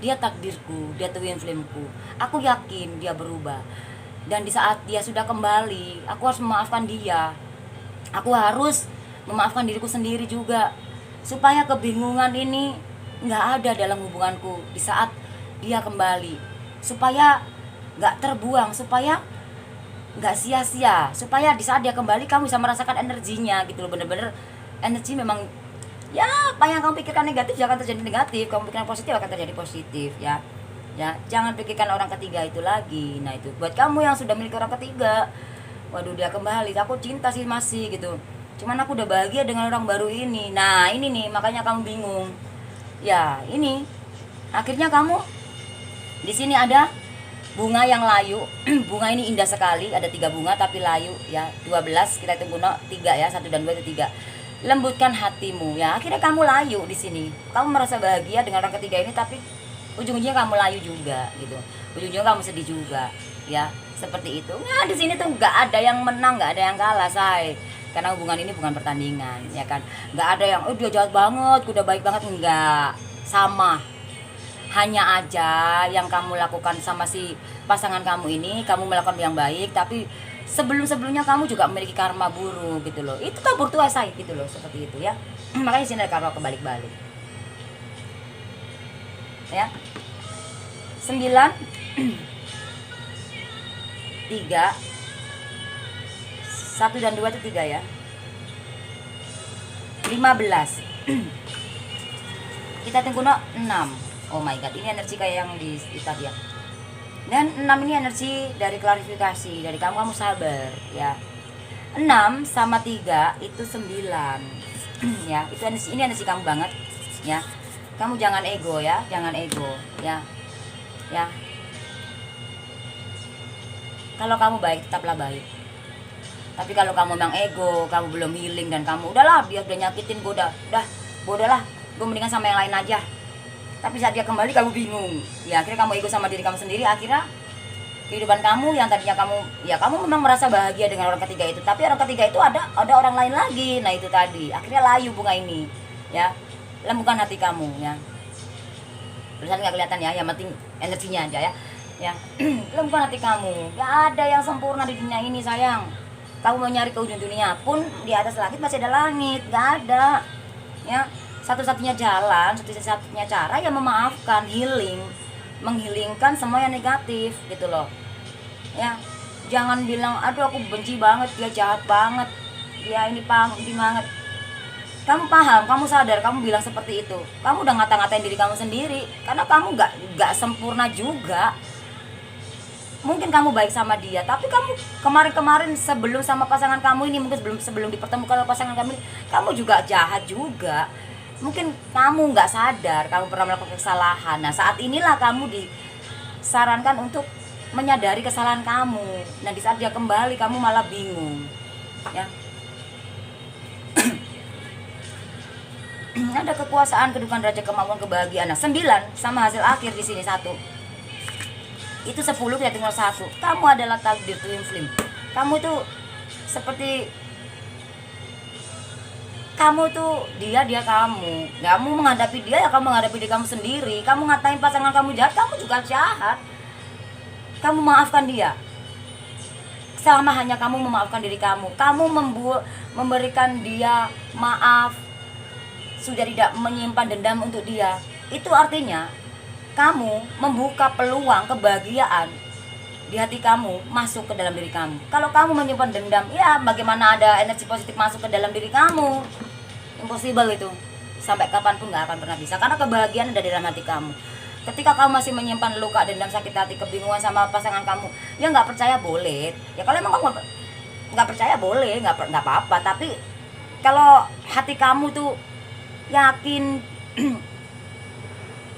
Speaker 1: dia takdirku, dia twin flameku. Aku yakin dia berubah. Dan di saat dia sudah kembali, aku harus memaafkan dia. Aku harus memaafkan diriku sendiri juga, supaya kebingungan ini nggak ada dalam hubunganku di saat dia kembali, supaya nggak terbuang, supaya nggak sia-sia, supaya di saat dia kembali kamu bisa merasakan energinya gitu loh. Bener-bener energi memang ya, apa yang kamu pikirkan negatif jangan terjadi negatif, kamu pikirkan positif akan terjadi positif ya. Ya, jangan pikirkan orang ketiga itu lagi. Nah itu buat kamu yang sudah memiliki orang ketiga, waduh dia kembali, aku cinta sih masih gitu, cuman aku udah bahagia dengan orang baru ini. Nah ini nih makanya kamu bingung ya. Ini akhirnya kamu di sini ada bunga yang layu. Bunga ini indah sekali, ada 3 bunga tapi layu ya. 12 kita hitung kuno 3 ya, 1 dan 2 itu 3. Lembutkan hatimu ya. Akhirnya kamu layu di sini. Kamu merasa bahagia dengan orang ketiga ini, tapi ujung-ujungnya kamu layu juga gitu. Ujung-ujungnya kamu sedih juga ya. Seperti itu. Nah, di sini tuh nggak ada yang menang, nggak ada yang kalah, say. Karena hubungan ini bukan pertandingan, ya kan. Nggak ada yang dia jahat banget, udah baik banget, enggak. Sama. Hanya aja yang kamu lakukan sama si pasangan kamu ini, kamu melakukan yang baik, tapi sebelumnya kamu juga memiliki karma buruk gitu loh. Itu tabur tua saya gitu loh, seperti itu ya. Makanya sini ada karma kebalik-balik ya. 9 3 1 dan 2 itu 3 ya. 15 kita tunggu 6. Oh my god, ini energi kayak yang di tadi ya. Dan 6 ini energi dari klarifikasi dari kamu sabar ya. 6 sama 3 itu 9 ya. Itu energi, ini energi kamu banget ya. Kamu jangan ego ya, jangan ego ya. Ya. Kalau kamu baik, tetaplah baik. Tapi kalau kamu memang ego, kamu belum healing dan kamu udahlah, dia udah nyakitin gue, udahlah, gue mendingan sama yang lain aja. Tapi saat dia kembali kamu bingung. Ya akhirnya kamu ego sama diri kamu sendiri. Akhirnya kehidupan kamu yang tadinya kamu memang merasa bahagia dengan orang ketiga itu, tapi orang ketiga itu ada orang lain lagi. Nah itu tadi. Akhirnya layu bunga ini. Ya. Lembutkan hati kamu ya. Tulisan nggak kelihatan ya, yang penting energinya aja ya. Ya. Lembutkan hati kamu. Gak ada yang sempurna di dunia ini sayang. Kamu mau nyari ke ujung dunia pun di atas langit masih ada langit. Gak ada. Ya. Satu-satunya jalan, satu-satunya cara ya memaafkan, healing, menghilingkan semua yang negatif gitu loh ya. Jangan bilang aduh aku benci banget, dia jahat banget, dia ini banget. Kamu paham, kamu sadar, kamu bilang seperti itu, kamu udah ngata-ngatain diri kamu sendiri. Karena kamu gak sempurna juga. Mungkin kamu baik sama dia, tapi kamu kemarin sebelum sama pasangan kamu ini, mungkin sebelum dipertemukan oleh pasangan kamu juga jahat juga. Mungkin kamu nggak sadar kamu pernah melakukan kesalahan. Nah saat inilah kamu disarankan untuk menyadari kesalahan kamu. Nah di saat dia kembali kamu malah bingung ya. Ada kekuasaan, kedudukan, derajat, kemampuan, kebahagiaan. Nah 9 sama hasil akhir di sini 1 itu 10, kita tinggal 1. Kamu adalah takdir twin flame. Kamu tuh seperti kamu tuh dia kamu. Kamu menghadapi dia ya kamu menghadapi diri kamu sendiri. Kamu ngatain pasangan kamu jahat, kamu juga jahat. Kamu maafkan dia. Selama hanya kamu memaafkan diri kamu. Kamu memberikan dia maaf. Sudah tidak menyimpan dendam untuk dia. Itu artinya kamu membuka peluang kebahagiaan di hati kamu masuk ke dalam diri kamu. Kalau kamu menyimpan dendam, ya bagaimana ada energi positif masuk ke dalam diri kamu? Impossible itu. Sampai kapanpun nggak akan pernah bisa, karena kebahagiaan ada di dalam hati kamu. Ketika kamu masih menyimpan luka, dendam, sakit hati, kebingungan sama pasangan kamu, ya nggak percaya boleh. Ya kalau emang kamu nggak percaya boleh, nggak apa-apa. Tapi kalau hati kamu tuh yakin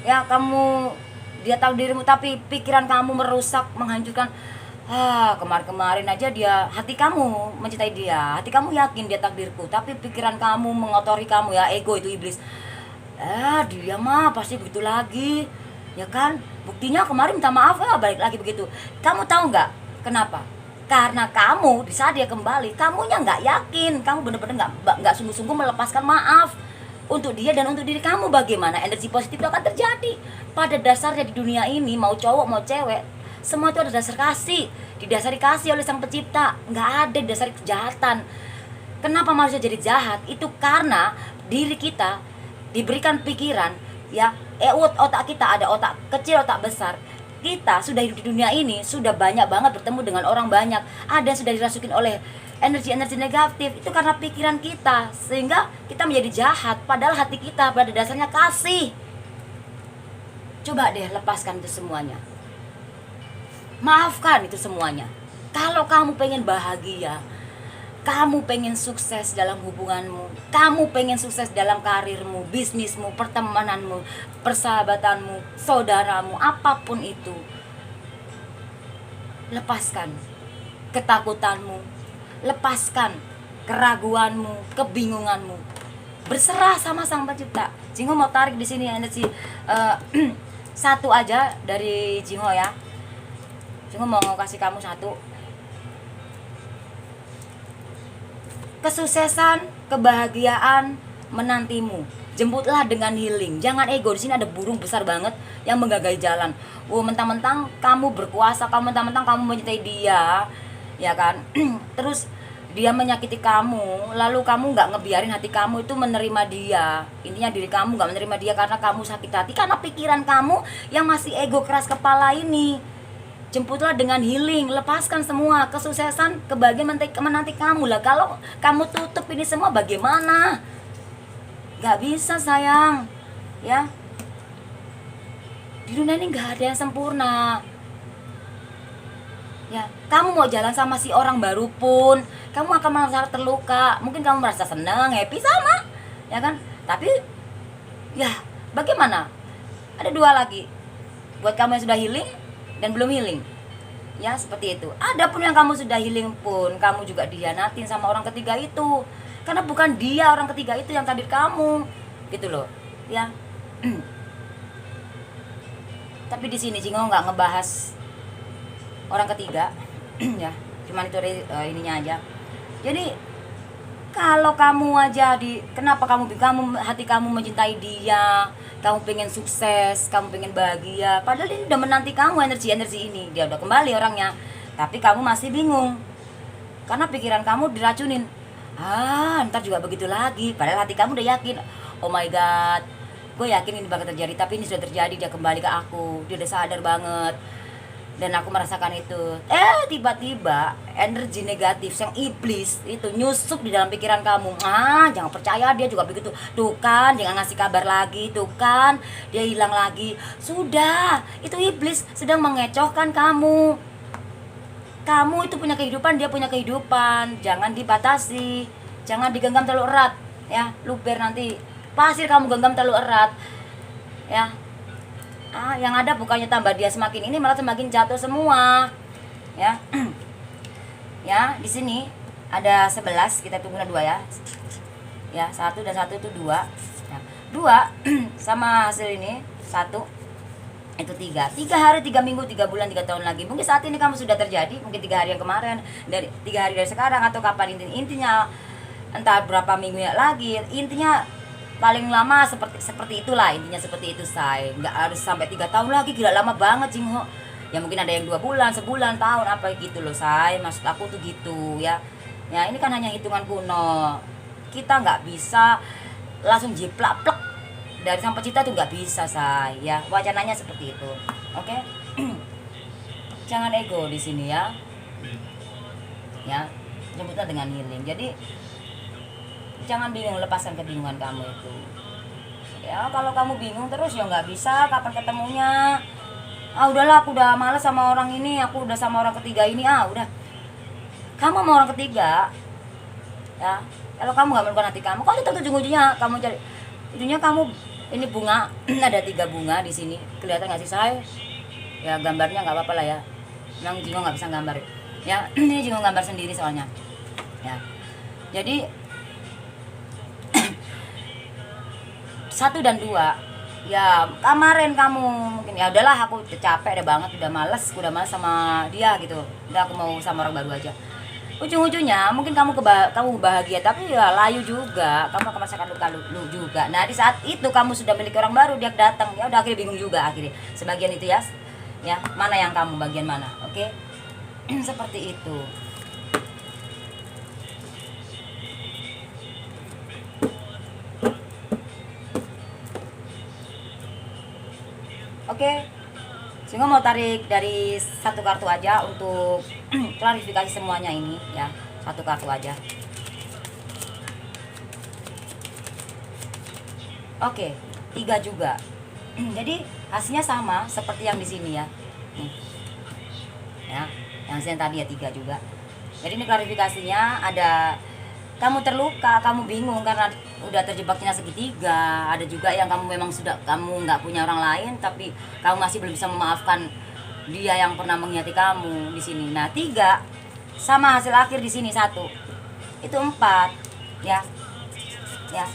Speaker 1: ya kamu dia tahu dirimu, tapi pikiran kamu merusak, menghancurkan. Kemarin-kemarin aja dia, hati kamu mencintai dia, hati kamu yakin dia takdirku, tapi pikiran kamu mengotori kamu, ya ego itu iblis. Dia mah pasti begitu lagi, ya kan? Buktinya kemarin minta maaf, balik lagi begitu. Kamu tahu nggak kenapa? Karena kamu di saat dia kembali, kamunya nggak yakin, kamu bener-bener nggak sungguh-sungguh melepaskan maaf untuk dia dan untuk diri kamu. Bagaimana energi positif itu akan terjadi? Pada dasarnya di dunia ini, mau cowok mau cewek, semua itu ada dasar kasih, didasari kasih oleh Sang Pencipta, nggak ada didasari kejahatan. Kenapa manusia jadi jahat? Itu karena diri kita diberikan pikiran, ya, otak kita ada otak kecil, otak besar. Kita sudah hidup di dunia ini, sudah banyak banget bertemu dengan orang banyak, ada yang sudah dirasukin oleh energi-energi negatif. Itu karena pikiran kita, sehingga kita menjadi jahat, padahal hati kita pada dasarnya kasih. Coba deh lepaskan itu semuanya, maafkan itu semuanya. Kalau kamu pengen bahagia, kamu pengen sukses dalam hubunganmu, kamu pengen sukses dalam karirmu, bisnismu, pertemananmu, persahabatanmu, saudaramu, apapun itu, lepaskan ketakutanmu, lepaskan keraguanmu, kebingunganmu, berserah sama Sang Pencipta. Jingo mau tarik di sini energi satu aja dari Jingo, ya. Jingo mau kasih kamu satu. Kesuksesan, kebahagiaan menantimu. Jemputlah dengan healing. Jangan ego. Di sini ada burung besar banget yang menggagai jalan. Mentang-mentang kamu berkuasa, mentang-mentang kamu mencintai dia, ya kan? Terus dia menyakiti kamu, lalu kamu nggak ngebiarin hati kamu itu menerima dia. Intinya diri kamu nggak menerima dia karena kamu sakit hati, karena pikiran kamu yang masih ego keras kepala ini. Jemputlah dengan healing, lepaskan semua. Kesuksesan, kebahagiaan menanti kamu lah. Kalau kamu tutup ini semua, bagaimana? Gak bisa, sayang, ya. Di dunia ini gak ada yang sempurna, ya. Kamu mau jalan sama si orang baru pun, kamu akan merasa terluka. Mungkin kamu merasa senang, happy sama, ya kan? Tapi ya bagaimana? Ada dua lagi buat kamu yang sudah healing dan belum healing, ya, seperti itu. Adapun yang kamu sudah healing pun, kamu juga dihianatin sama orang ketiga itu, karena bukan dia orang ketiga itu yang takdir kamu, gitu loh, ya. Tapi di sini Jingo nggak ngebahas orang ketiga, ya, cuman itu ininya aja. Jadi kalau kamu aja kenapa kamu hati kamu mencintai dia, kamu pengen sukses, kamu pengen bahagia, padahal ini udah menanti kamu energi ini, dia udah kembali orangnya, tapi kamu masih bingung karena pikiran kamu diracunin. Ntar juga begitu lagi, padahal hati kamu udah yakin, oh my god, gue yakin ini bakal terjadi, tapi ini sudah terjadi, dia kembali ke aku, dia udah sadar banget dan aku merasakan itu. Tiba-tiba energi negatif yang iblis itu nyusup di dalam pikiran kamu. Jangan percaya, dia juga begitu. Tuh kan, jangan ngasih kabar lagi. Tuh kan, dia hilang lagi. Sudah, itu iblis sedang mengecohkan kamu. Kamu itu punya kehidupan, dia punya kehidupan. Jangan dibatasi, jangan digenggam terlalu erat, ya. Luber nanti pasir kamu genggam terlalu erat, ya. Yang ada bukannya tambah dia semakin ini, malah semakin jatuh semua, ya. Ya, di sini ada 11, kita tunggu 2 ya. Ya, 1 dan 1 itu 2. Nah, 2 sama hasil ini 1 itu 3. 3 hari, 3 minggu, 3 bulan, 3 tahun lagi. Mungkin saat ini kamu sudah terjadi, mungkin 3 hari yang kemarin, dari 3 hari dari sekarang, atau kapan intinya entah berapa minggunya lagi. Intinya paling lama seperti itulah, intinya seperti itu, say. Nggak harus sampai 3 tahun lagi, gila lama banget, Jingho. Ya mungkin ada yang 2 bulan, sebulan, tahun, apa gitu loh, say. Maksud aku tuh gitu, ya. Ya ini kan hanya hitungan kuno. Kita nggak bisa langsung jiplak plek dari sang pencipta tuh nggak bisa, say, ya. Wacananya seperti itu. Oke. Jangan ego di sini ya. Ya, sebutlah dengan healing. Jadi jangan bingung, lepaskan kebingungan kamu itu. Ya, kalau kamu bingung terus ya nggak bisa, kapan ketemunya? Ah udahlah, aku udah males sama orang ini, aku udah sama orang ketiga ini, udah. Kamu sama orang ketiga, ya. Kalau kamu nggak menemukan hati kamu, kalau tetap ujung-ujungnya kamu cari, ujungnya kamu ini bunga, ada 3 bunga di sini, kelihatan nggak sih, say? Ya gambarnya nggak apa-apa lah ya. Memang Jingo nggak bisa gambar, ya. Ini Jingo gambar sendiri soalnya, ya. Jadi 1 dan 2, ya kemarin kamu mungkin ya udahlah, aku udah capek, udah banget, udah males sama dia gitu, udah aku mau sama orang baru aja. Ujung-ujungnya mungkin kamu bahagia, tapi ya layu juga, kamu akan merasakan luka juga. Nah di saat itu kamu sudah memiliki orang baru, dia datang, ya udah akhirnya bingung juga akhirnya sebagian itu, ya. Ya, mana yang kamu, bagian mana? Oke. Seperti itu. Oke. Sehingga mau tarik dari 1 kartu aja untuk klarifikasi semuanya ini, ya. 1 kartu aja. Oke, 3 juga. Jadi hasilnya sama seperti yang di sini, ya. Nih. Ya, yang sini tadi ya 3 juga. Jadi ini klarifikasinya, ada kamu terluka, kamu bingung karena udah terjebaknya segitiga. Ada juga yang kamu memang sudah, kamu nggak punya orang lain, tapi kamu masih belum bisa memaafkan dia yang pernah mengkhianati kamu di sini. Nah 3 sama hasil akhir di sini 1 itu 4, ya. Ya,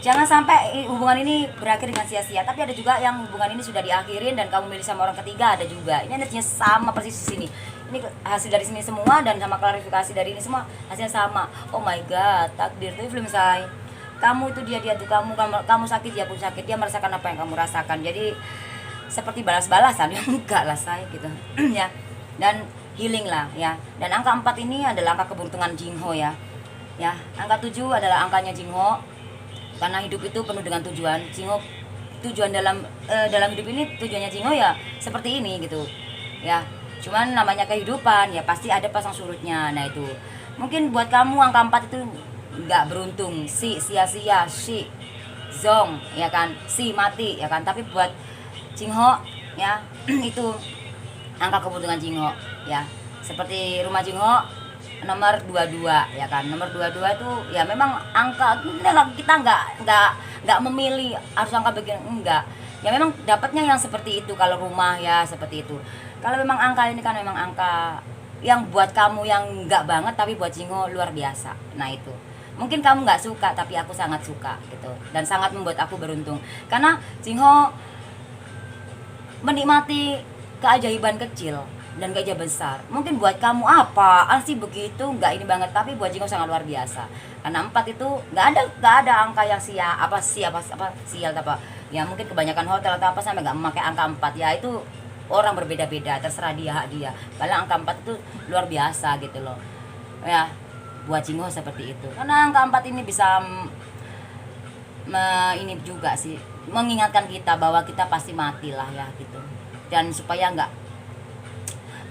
Speaker 1: jangan sampai hubungan ini berakhir dengan sia-sia. Tapi ada juga yang hubungan ini sudah diakhirin dan kamu milih sama orang ketiga, ada juga. Ini energinya sama persis di sini. Ini hasil dari sini semua, dan sama klarifikasi dari ini semua hasilnya sama. Oh my god, takdir tuh film, say. Kamu itu dia tuh, kamu sakit, dia pun sakit, dia merasakan apa yang kamu rasakan. Jadi seperti balas-balasan, ya enggak lah, say, gitu. Ya. Dan healing lah, ya. Dan angka 4 ini adalah angka keberuntungan Jingho, ya. Ya, angka 7 adalah angkanya Jingho. Karena hidup itu penuh dengan tujuan. Jingho, tujuan dalam hidup ini, tujuannya Jingho ya seperti ini gitu, ya. Cuman namanya kehidupan, ya pasti ada pasang surutnya. Nah itu mungkin buat kamu angka 4 itu nggak beruntung, si sia-sia, si zong, ya kan, si mati, ya kan. Tapi buat Jingho, ya itu angka keberuntungan Jingho, ya. Seperti rumah Jingho nomor 22, ya kan. Nomor 22 itu ya memang angka kita nggak memilih harus angka begini, enggak. Ya memang dapatnya yang seperti itu kalau rumah, ya seperti itu. Kalau memang angka ini kan memang angka yang buat kamu yang nggak banget, tapi buat Jingho luar biasa. Nah itu mungkin kamu nggak suka, tapi aku sangat suka gitu, dan sangat membuat aku beruntung karena Jingho menikmati keajaiban kecil dan keajaiban besar. Mungkin buat kamu apaan sih begitu, nggak ini banget, tapi buat Jingho sangat luar biasa. Karena 4 itu nggak ada angka yang sial apa ya. Mungkin kebanyakan hotel atau apa sampai nggak memakai angka 4, ya itu orang berbeda-beda, terserah dia, hak dia. Kalau angka 4 itu luar biasa gitu loh, ya. Buat Jingho seperti itu, karena angka 4 ini bisa ini juga sih mengingatkan kita bahwa kita pasti mati lah, ya gitu. Dan supaya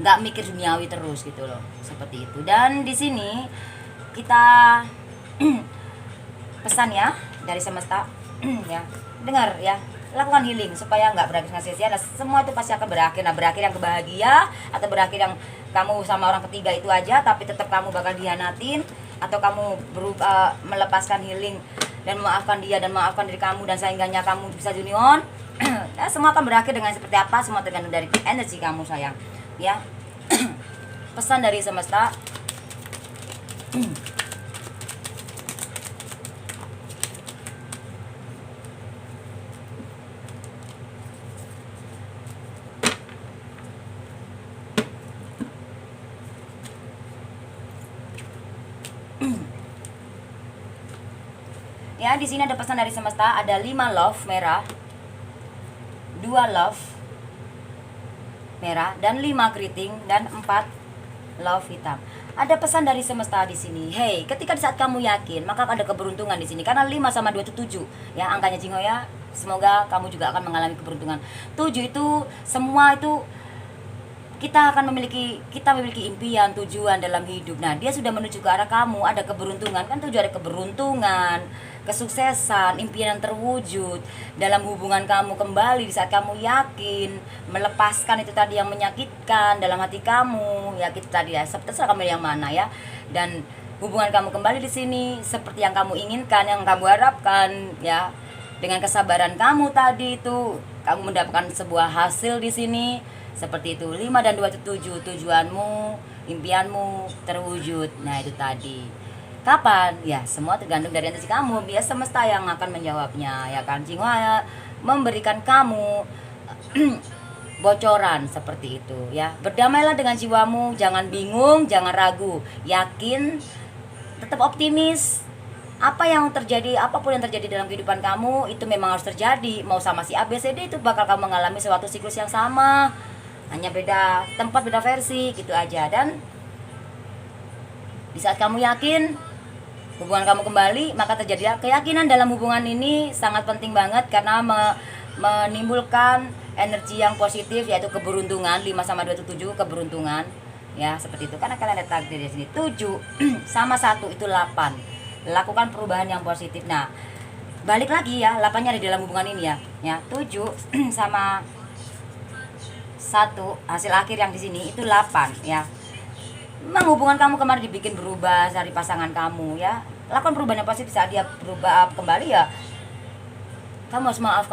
Speaker 1: nggak mikir duniawi terus gitu loh, seperti itu. Dan di sini kita pesan ya dari semesta, ya, dengar ya, lakukan healing supaya nggak berakhir dengan sia-sia. Nah, semua itu pasti akan berakhir. Nah, berakhir yang kebahagia atau berakhir yang kamu sama orang ketiga itu aja, tapi tetap kamu bakal dihianatin, atau kamu melepaskan healing dan memaafkan dia dan memaafkan diri kamu, dan sehingganya kamu bisa union. Nah, semua akan berakhir dengan seperti apa, semua tergantung dari energi kamu, sayang, ya. Pesan dari semesta. Ya, di sini ada pesan dari semesta, ada 5 love merah, 2 love merah, dan 5 keriting, dan 4 love hitam. Ada pesan dari semesta di sini. Hey, ketika di saat kamu yakin, maka ada keberuntungan di sini. Karena 5 sama 2 itu 7. Ya, angkanya Jingho, ya. Semoga kamu juga akan mengalami keberuntungan. 7 itu semua itu kita memiliki impian, tujuan dalam hidup. Nah, dia sudah menuju ke arah kamu, ada keberuntungan. Kan tujuan ada keberuntungan, kesuksesan, impian yang terwujud dalam hubungan kamu kembali di saat kamu yakin melepaskan itu tadi yang menyakitkan dalam hati kamu. Ya, itu tadi ya, terserah kamu yang mana ya. Dan hubungan kamu kembali di sini seperti yang kamu inginkan, yang kamu harapkan ya. Dengan kesabaran kamu tadi itu, kamu mendapatkan sebuah hasil di sini. Seperti itu, 5 dan 2 itu 7, tujuanmu, impianmu terwujud. Nah itu tadi. Kapan? Ya semua tergantung dari intensi kamu. Biar semesta yang akan menjawabnya. Ya kan, Jinghua ya, memberikan kamu bocoran seperti itu ya. Berdamailah dengan jiwamu, jangan bingung, jangan ragu. Yakin, tetap optimis. Apa yang terjadi, apapun yang terjadi dalam kehidupan kamu, itu memang harus terjadi. Mau sama si ABCD itu bakal kamu mengalami suatu siklus yang sama. Hanya beda tempat, beda versi gitu aja. Dan di saat kamu yakin hubungan kamu kembali, maka terjadilah keyakinan dalam hubungan ini sangat penting banget karena menimbulkan energi yang positif, yaitu keberuntungan. 5 sama 2 itu 7, keberuntungan ya, seperti itu. Karena kalian ada takdir di sini. 7 sama 1 itu 8. Lakukan perubahan yang positif. Nah, balik lagi ya, 8-nya ada di dalam hubungan ini ya. Ya, 7 sama 1 hasil akhir yang di sini itu 8 ya. Memang hubungan kamu kemarin dibikin berubah dari pasangan kamu ya. Lakukan perubahan yang positif. Saat dia berubah kembali ya, kamu harus maaf,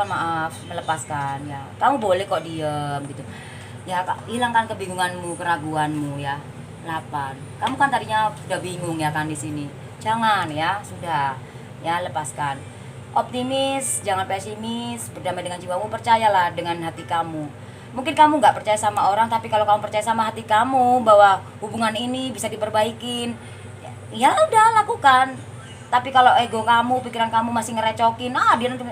Speaker 1: melepaskan ya. Kamu boleh kok diam gitu ya. Hilangkan kebingunganmu, keraguanmu ya. 8. Kamu kan tadinya udah bingung ya kan di sini. Jangan ya, sudah ya, lepaskan. Optimis, jangan pesimis. Berdamai dengan jiwamu, percayalah dengan hati kamu. Mungkin kamu nggak percaya sama orang, tapi kalau kamu percaya sama hati kamu bahwa hubungan ini bisa diperbaikin, ya udah lakukan. Tapi kalau ego kamu, pikiran kamu masih ngerecokin, dia nanti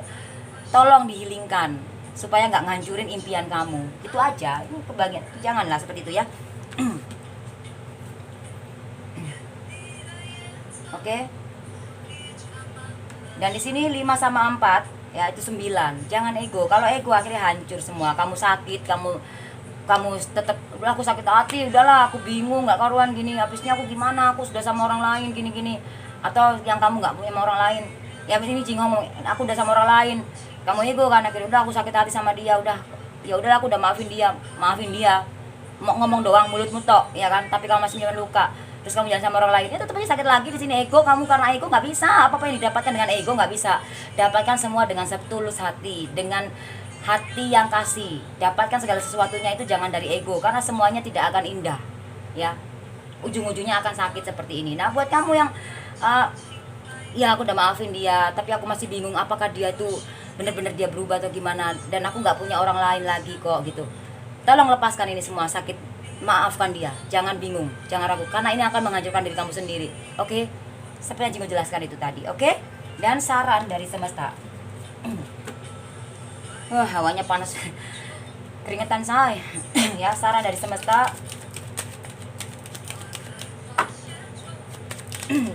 Speaker 1: tolong dihilingkan supaya nggak ngancurin impian kamu. Itu aja. Ini kebagian. Janganlah seperti itu ya. Oke. Dan di sini 5 sama 4 ya itu 9. Jangan ego. Kalau ego akhirnya hancur semua. Kamu sakit, kamu tetap, udah aku sakit hati, udahlah aku bingung, nggak karuan gini, habisnya aku gimana, aku sudah sama orang lain gini. Atau yang kamu nggak punya sama orang lain, ya habis ini Jing ngomong aku udah sama orang lain, kamu ego kan, akhirnya udah aku sakit hati sama dia, udah ya udahlah aku udah maafin dia, mau ngomong doang mulutmu tok ya kan, tapi kamu masih nyimpan luka. Terus kamu jalan sama orang lain, ya tetap aja sakit lagi di sini. Ego kamu, karena ego nggak bisa. Apa yang didapatkan dengan ego nggak bisa. Dapatkan semua dengan setulus hati, dengan hati yang kasih. Dapatkan segala sesuatunya itu jangan dari ego, karena semuanya tidak akan indah. Ya, ujung-ujungnya akan sakit seperti ini. Nah, buat kamu yang ya aku udah maafin dia, tapi aku masih bingung apakah dia tuh benar-benar dia berubah atau gimana. Dan aku nggak punya orang lain lagi kok gitu. Tolong lepaskan ini semua sakit. Maafkan dia, jangan bingung, jangan ragu, karena ini akan menghancurkan diri kamu sendiri. Oke? Seperti yang Jingo jelaskan itu tadi. Oke? Dan saran dari semesta. Hawanya panas. Keringetan saya. Ya, saran dari semesta.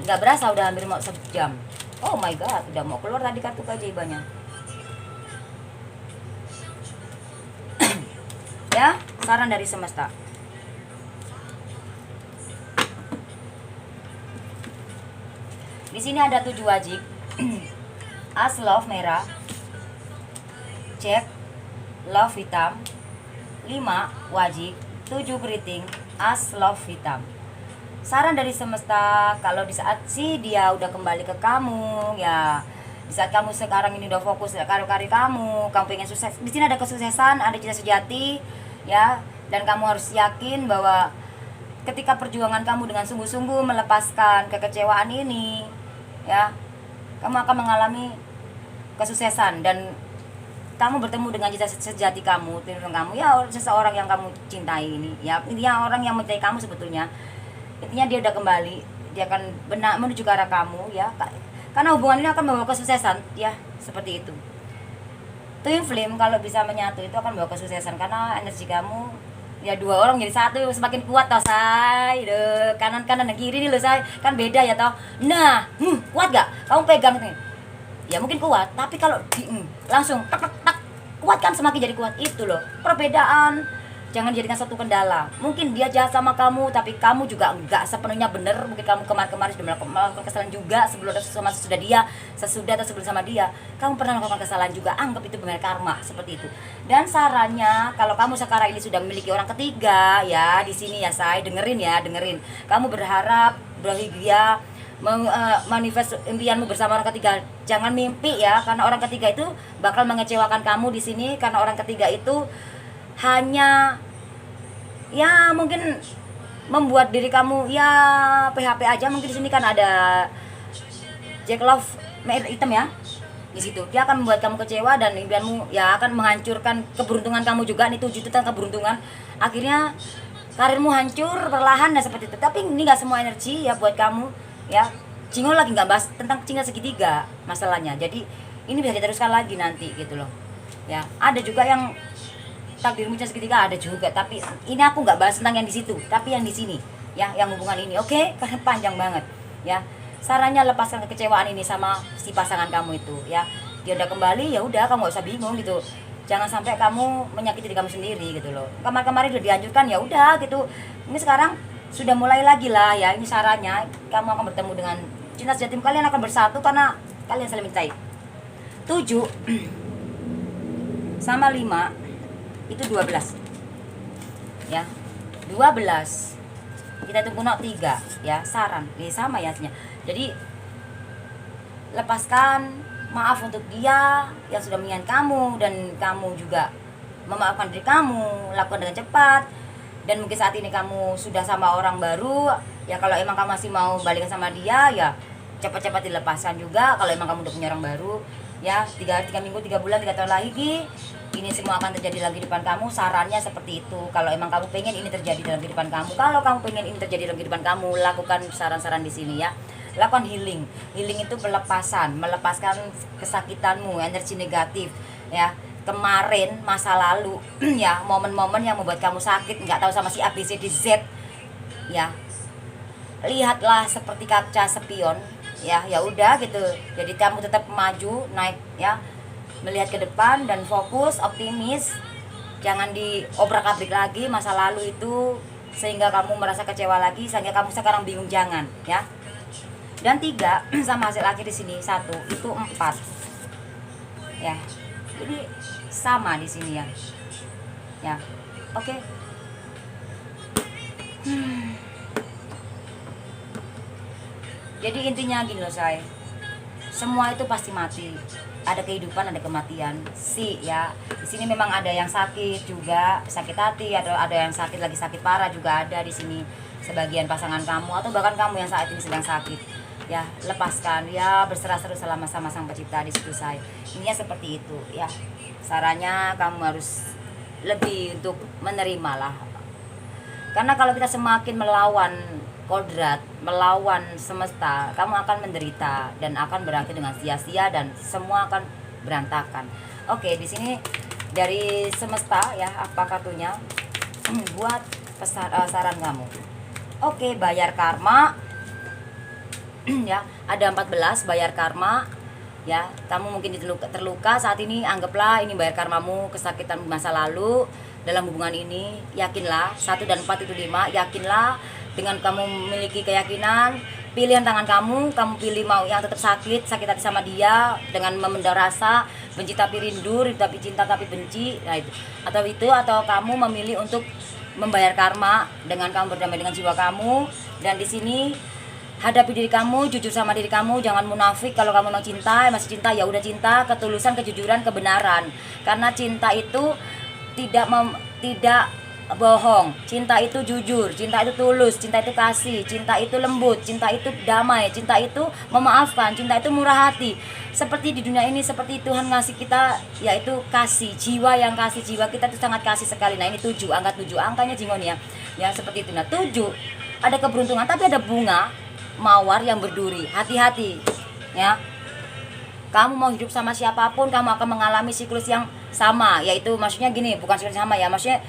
Speaker 1: Gak berasa udah hampir mau 1 jam. Oh my god, udah mau keluar tadi kartu keajaibannya. Ya, saran dari semesta. Di sini ada 7 wajib. As love merah, cek love hitam, 5 wajib, 7 keriting, as love hitam. Saran dari semesta, kalau di saat dia udah kembali ke kamu ya, di saat kamu sekarang ini udah fokus ke karir kamu pengen sukses. Di sini ada kesuksesan, ada cinta sejati ya, dan kamu harus yakin bahwa ketika perjuangan kamu dengan sungguh-sungguh melepaskan kekecewaan ini ya, kamu akan mengalami kesuksesan dan kamu bertemu dengan cinta sejati kamu, ya, seseorang yang kamu cintai ini ya, intinya orang yang mencintai kamu sebetulnya. Intinya dia udah kembali, dia akan benar menuju ke arah kamu ya, karena hubungan ini akan membawa kesuksesan ya, seperti itu. Twin flame kalau bisa menyatu itu akan membawa kesuksesan, karena energi kamu ya 2 orang jadi 1 semakin kuat toh say. Kanan dan kiri nih loh say, kan beda ya toh. Nah, kuat gak? Kamu pegang nih. ya mungkin kuat, tapi kalau langsung tak tak tak, kuat kan semakin jadi kuat. Itu loh perbedaan. Jangan jadikan satu kendala. Mungkin dia jahat sama kamu, tapi kamu juga enggak sepenuhnya benar. Mungkin kamu kemarin-kemarin sudah melakukan kesalahan juga sebelum sama sesudah dia, sesudah atau sebelum sama dia. Kamu pernah melakukan kesalahan juga. Anggap itu benar karma seperti itu. Dan sarannya, kalau kamu sekarang ini sudah memiliki orang ketiga, ya di sini ya saya dengerin ya, dengerin. Kamu berharap bahagia, manifest impianmu bersama orang ketiga. Jangan mimpi ya, karena orang ketiga itu bakal mengecewakan kamu di sini. Karena orang ketiga itu hanya ya mungkin membuat diri kamu ya PHP aja. Mungkin di sini kan ada Jack Love hitam ya, di situ dia akan membuat kamu kecewa dan impianmu ya akan menghancurkan keberuntungan kamu juga. Ini 7 tentang keberuntungan, akhirnya karirmu hancur perlahan dan seperti itu. Tapi ini nggak semua energi ya buat kamu ya. Jingol lagi nggak bahas tentang cinta segitiga masalahnya, jadi ini bisa diteruskan lagi nanti gitu loh ya. Ada juga yang takdirmu cinta segitiga, ada juga, tapi ini aku nggak bahas tentang yang di situ, tapi yang di sini ya, yang hubungan ini. Oke, karena panjang banget ya. Sarannya lepaskan kekecewaan ini sama si pasangan kamu itu ya. Dia udah kembali ya udah, kamu nggak usah bingung gitu. Jangan sampai kamu menyakiti diri kamu sendiri gitu loh. Kemarin udah dianjurkan ya udah gitu. Ini sekarang sudah mulai lagi lah ya. Ini sarannya, kamu akan bertemu dengan cinta sejatimu. Kalian akan bersatu karena kalian saling mencintai. 7 sama 5 itu 12 ya, 12 kita itu punya 3 ya. Saran ini sama ya hasilnya. Jadi lepaskan, maaf untuk dia yang sudah mengingat kamu, dan kamu juga memaafkan diri kamu. Lakukan dengan cepat. Dan mungkin saat ini kamu sudah sama orang baru ya, kalau emang kamu masih mau balikan sama dia ya cepat-cepat dilepaskan juga. Kalau emang kamu udah punya orang baru ya, 3 minggu, 3 bulan, 3 tahun lagi ini semua akan terjadi dalam kehidupan kamu. Sarannya seperti itu. Kalau emang kamu pengen ini terjadi dalam kehidupan kamu, kalau kamu pengen ini terjadi dalam kehidupan kamu, lakukan saran-saran di sini ya. Lakukan healing. Healing itu pelepasan, melepaskan kesakitanmu, energi negatif ya. Kemarin masa lalu ya, momen-momen yang membuat kamu sakit, nggak tahu sama si A B C D Z ya. Lihatlah seperti kaca spion ya. Ya udah gitu. Jadi kamu tetap maju, naik ya. Melihat ke depan dan fokus, optimis. Jangan diobrak-abrik lagi masa lalu itu sehingga kamu merasa kecewa lagi, sehingga kamu sekarang bingung. Jangan ya. Dan 3 sama hasil akhir di sini 1 itu 4 ya. Jadi sama di sini ya. Ya. Oke. Jadi intinya gini loh say. Semua itu pasti mati. Ada kehidupan, ada kematian sih ya. Di sini memang ada yang sakit juga, sakit hati, ada yang sakit lagi, sakit parah juga ada di sini. Sebagian pasangan kamu atau bahkan kamu yang saat ini sedang sakit ya, lepaskan ya, berserah terus selama sama Sang Pencipta di situ say. Ininya seperti itu ya. Sarannya kamu harus lebih untuk menerima lah. Karena kalau kita semakin melawan kodrat, melawan semesta, kamu akan menderita dan akan berakhir dengan sia-sia dan semua akan berantakan. Oke, di sini dari semesta ya, apa kartunya buat saran kamu. Oke, bayar karma ya, ada 14 bayar karma ya. Kamu mungkin terluka saat ini, anggaplah ini bayar karmamu, kesakitan masa lalu dalam hubungan ini. Yakinlah, 1 dan 4 itu 5, yakinlah. Dengan kamu memiliki keyakinan, pilihan tangan kamu pilih mau yang tetap sakit hati sama dia dengan memendam rasa, benci tapi rindu, tapi cinta tapi benci. Nah itu. Atau kamu memilih untuk membayar karma dengan kamu berdamai dengan jiwa kamu. Dan di sini hadapi diri kamu, jujur sama diri kamu, jangan munafik. Kalau kamu memang cinta, masih cinta ya udah cinta, ketulusan, kejujuran, kebenaran. Karena cinta itu tidak bohong, cinta itu jujur, cinta itu tulus, cinta itu kasih, cinta itu lembut, cinta itu damai, cinta itu memaafkan, cinta itu murah hati. Seperti di dunia ini, seperti Tuhan ngasih kita, yaitu kasih, jiwa yang kasih, jiwa kita itu sangat kasih sekali. Nah ini 7, angka 7, angkanya jingon ya, ya seperti itu. Nah 7, ada keberuntungan, tapi ada bunga mawar yang berduri. Hati-hati ya. Kamu mau hidup sama siapapun, kamu akan mengalami siklus yang sama, yaitu maksudnya gini, bukan siklus sama ya, maksudnya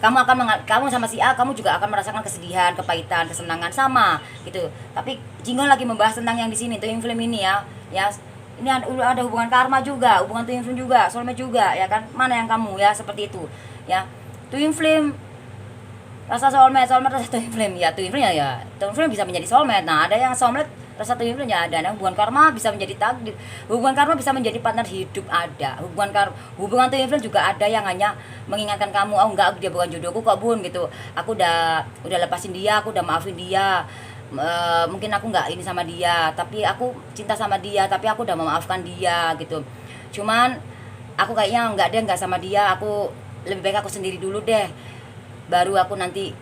Speaker 1: kamu sama si A, kamu juga akan merasakan kesedihan, kepahitan, kesenangan sama gitu. Tapi Jingon lagi membahas tentang yang di sini tuh inflame ini ya. Ya, Ini ada hubungan karma juga, hubungan twin flame juga, soulmate juga, ya kan? Mana yang kamu ya, seperti itu. Ya. Twin flame rasa soulmate rasa twin flame. Ya, twin flame ya twin flame bisa menjadi soulmate. Nah, ada yang soulmate rasa twin flame ya ada. Nah, hubungan karma bisa menjadi takdir. Hubungan karma bisa menjadi partner hidup ada. Hubungan twin flame juga ada yang hanya mengingatkan kamu, oh enggak, dia bukan jodohku kok Bun gitu. Aku udah lepasin dia, aku udah maafin dia. Mungkin aku nggak ini sama dia, tapi aku cinta sama dia, tapi aku udah memaafkan dia gitu. Cuman aku kayaknya nggak sama dia, aku lebih baik aku sendiri dulu deh, baru aku nanti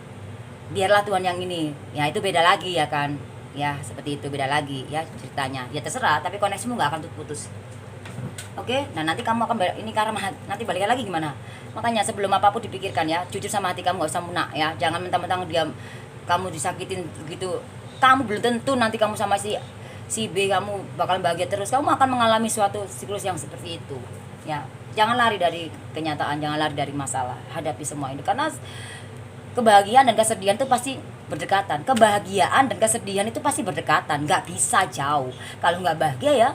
Speaker 1: biarlah Tuhan yang ini. Ya itu beda lagi ya kan, ya seperti itu, beda lagi ya ceritanya. Ya terserah, tapi koneksimu nggak akan putus. Oke, nah nanti kamu akan ini karena nanti balik lagi gimana. Makanya sebelum apapun dipikirkan ya, jujur sama hati kamu, gak usah munak ya. Jangan mentang-mentang dia kamu disakitin begitu, kamu belum tentu nanti kamu sama si B kamu bakal bahagia terus. Kamu akan mengalami suatu siklus yang seperti itu ya. Jangan lari dari kenyataan, jangan lari dari masalah, hadapi semua ini, karena kebahagiaan dan kesedihan itu pasti berdekatan. Kebahagiaan dan kesedihan itu pasti berdekatan, nggak bisa jauh. Kalau nggak bahagia ya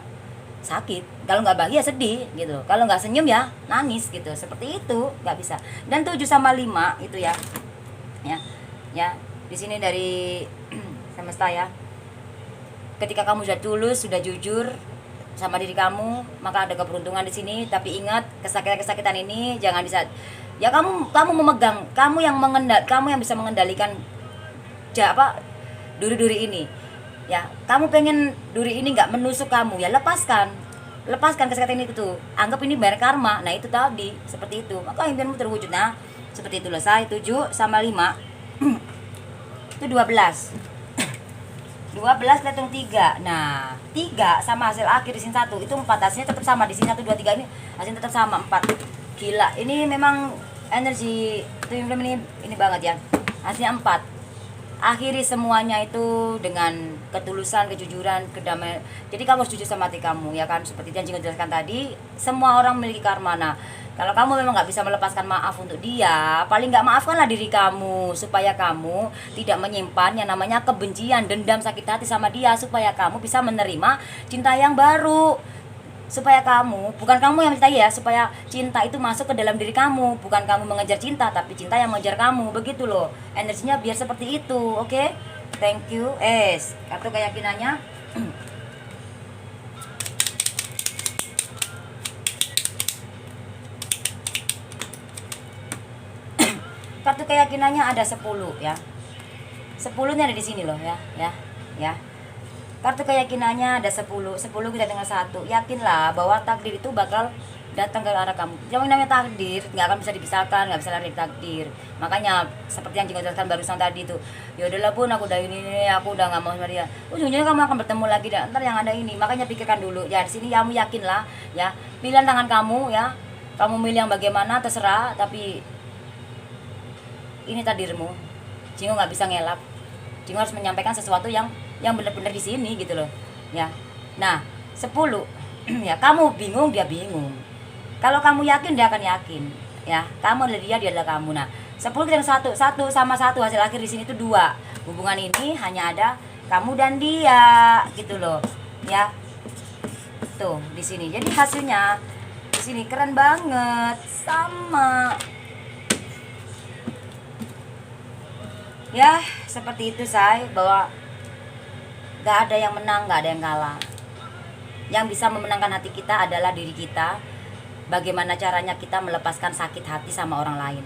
Speaker 1: sakit, kalau nggak bahagia sedih gitu, kalau nggak senyum ya nangis gitu, seperti itu, nggak bisa. Dan 7 sama 5 itu ya di sini dari semesta ya, ketika kamu sudah tulus, sudah jujur sama diri kamu, maka ada keberuntungan di sini. Tapi ingat, kesakitan ini jangan ya kamu memegang, kamu yang bisa mengendalikan duri-duri ini ya. Kamu pengen duri ini nggak menusuk kamu ya, lepaskan kesakitan itu tuh, anggap ini bayar karma. Nah itu tadi, seperti itu, maka impianmu terwujud. Nah seperti itu. Selesai. 7 sama 5 itu 12 hitung 3. Nah 3 sama hasil akhir di sini 1, itu 4, hasilnya tetap sama. Di sini 1, 2, 3 ini hasilnya tetap sama 4. Gila, ini memang energi twin flame ini banget ya. Hasilnya 4. Akhiri semuanya itu dengan ketulusan, kejujuran, kedamaian. Jadi kamu harus jujur sama hati kamu ya kan, seperti yang Jingo jelaskan tadi. Semua orang memiliki karma. Nah kalau kamu memang nggak bisa melepaskan maaf untuk dia, paling nggak maafkanlah diri kamu, supaya kamu tidak menyimpan yang namanya kebencian, dendam, sakit hati sama dia, supaya kamu bisa menerima cinta yang baru. Supaya bukan kamu yang mencintai ya, supaya cinta itu masuk ke dalam diri kamu, bukan kamu mengejar cinta, tapi cinta yang mengejar kamu, begitu loh. Energinya biar seperti itu. Oke? Thank you. Kartu keyakinannya. Kartu keyakinannya ada 10 ya. 10-nya ada di sini loh ya. Kartu keyakinannya ada 10 kita dengan 1. Yakinlah bahwa takdir itu bakal datang ke arah kamu. Yang namanya takdir nggak akan bisa dipisahkan, nggak bisa lari dari takdir. Makanya seperti yang Jingo jelaskan barusan tadi itu, ya udahlah Bun, aku udah ini, aku udah nggak mau sama dia. Ujungnya kamu akan bertemu lagi dan ntar yang ada ini. Makanya pikirkan dulu ya. Di sini kamu yakinlah ya, pilihan tangan kamu ya. Kamu milih yang bagaimana terserah, tapi ini takdirmu. Jingo nggak bisa ngelak. Jingo harus menyampaikan sesuatu yang benar-benar di sini gitu loh ya. Nah 10 ya, kamu bingung dia bingung. Kalau kamu yakin dia akan yakin ya. Kamu adalah dia adalah kamu. Nah 10 kita 1 sama 1, hasil akhir di sini itu 2. Hubungan ini hanya ada kamu dan dia gitu loh ya. Tuh di sini. Jadi hasilnya di sini keren banget, sama ya. Seperti itu say, bahwa gak ada yang menang, gak ada yang kalah. Yang bisa memenangkan hati kita adalah diri kita. Bagaimana caranya kita melepaskan sakit hati sama orang lain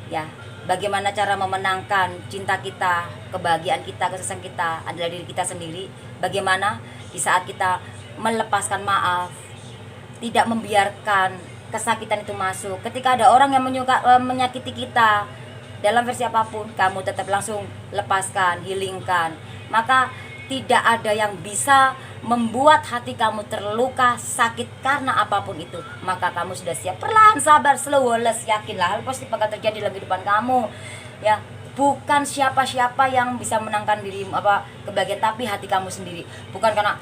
Speaker 1: ya. Bagaimana cara memenangkan cinta kita, kebahagiaan kita, kesuksesan kita adalah diri kita sendiri. Bagaimana di saat kita melepaskan maaf, tidak membiarkan kesakitan itu masuk. Ketika ada orang yang menyakiti kita dalam versi apapun, kamu tetap langsung lepaskan, healingkan. Maka tidak ada yang bisa membuat hati kamu terluka, sakit karena apapun itu. Maka kamu sudah siap, perlahan, sabar, slow, less, yakinlah hal pasti bakal terjadi dalam kehidupan kamu ya. Bukan siapa-siapa yang bisa menangkan dirimu kebahagiaan, tapi hati kamu sendiri. Bukan karena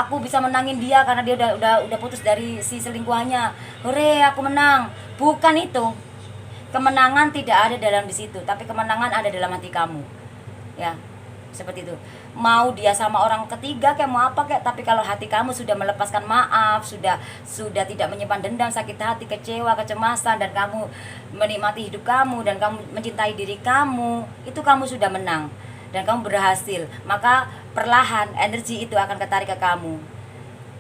Speaker 1: aku bisa menangin dia karena dia udah putus dari si selingkuhannya, hore aku menang. Bukan itu. Kemenangan tidak ada dalam di situ, tapi kemenangan ada dalam hati kamu ya. Seperti itu. mau dia sama orang ketiga kayak mau apa kayak, tapi kalau hati kamu sudah melepaskan maaf, sudah tidak menyimpan dendam, sakit hati, kecewa, kecemasan, dan kamu menikmati hidup kamu dan kamu mencintai diri kamu, itu kamu sudah menang dan kamu berhasil. Maka perlahan energi itu akan ketarik ke kamu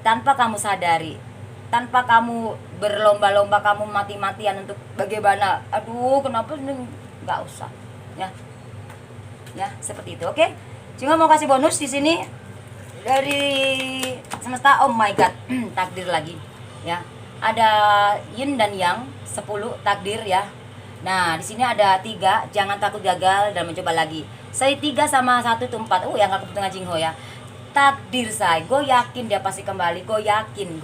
Speaker 1: tanpa kamu sadari, tanpa kamu berlomba-lomba, kamu mati-matian untuk bagaimana, aduh kenapa ini, nggak usah ya seperti itu. Oke, cuma mau kasih bonus di sini dari semesta. Oh my god, takdir lagi ya, ada yin dan yang 10 takdir ya. Nah di sini ada 3, jangan takut gagal dan mencoba lagi. Saya 3 sama 1 itu 4. Yang nggak kebetulan Jingho ya, takdir saya, gue yakin dia pasti kembali, gue yakin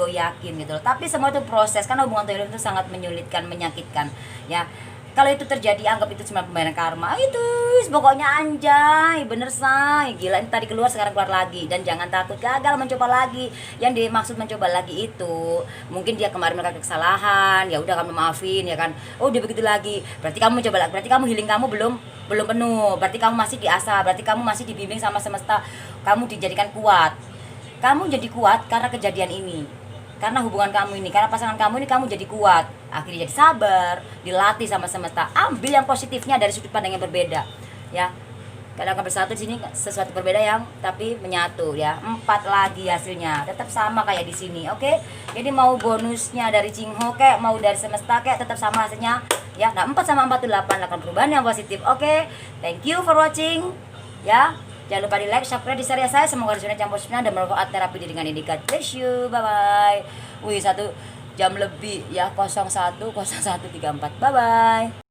Speaker 1: gitu loh. Tapi semua itu proses, karena hubungan toilet itu sangat menyulitkan, menyakitkan ya. Kalau itu terjadi, anggap itu cuma pembayaran karma. Itu pokoknya anjay, bener say, gila, ini tadi keluar sekarang keluar lagi. Dan jangan takut gagal, mencoba lagi. Yang dimaksud mencoba lagi itu, mungkin dia kemarin melakukan kesalahan, ya udah kamu maafin ya kan. Oh dia begitu lagi, berarti kamu mencoba lagi, berarti kamu healing kamu belum penuh, berarti kamu masih diasah, berarti kamu masih dibimbing sama semesta, kamu dijadikan kuat. Kamu jadi kuat karena kejadian ini, karena hubungan kamu ini, karena pasangan kamu ini, kamu jadi kuat, akhirnya jadi sabar, dilatih sama semesta. Ambil yang positifnya dari sudut pandang yang berbeda ya. Kadang akan bersatu di sini sesuatu berbeda yang tapi menyatu ya. 4 lagi hasilnya tetap sama kayak di sini. Oke, jadi mau bonusnya dari Jingho kayak mau dari semesta kayak tetap sama hasilnya ya. Nah 4 sama 4 itu 8, lakukan perubahan yang positif. Oke, thank you for watching ya. Jangan lupa di like, subscribe di serial saya. Semoga resonate campur sunnah dan bermanfaat terapi diri dengan ini. God bless you, bye bye. Wih 1 jam lebih ya, 01.01.34. Bye bye.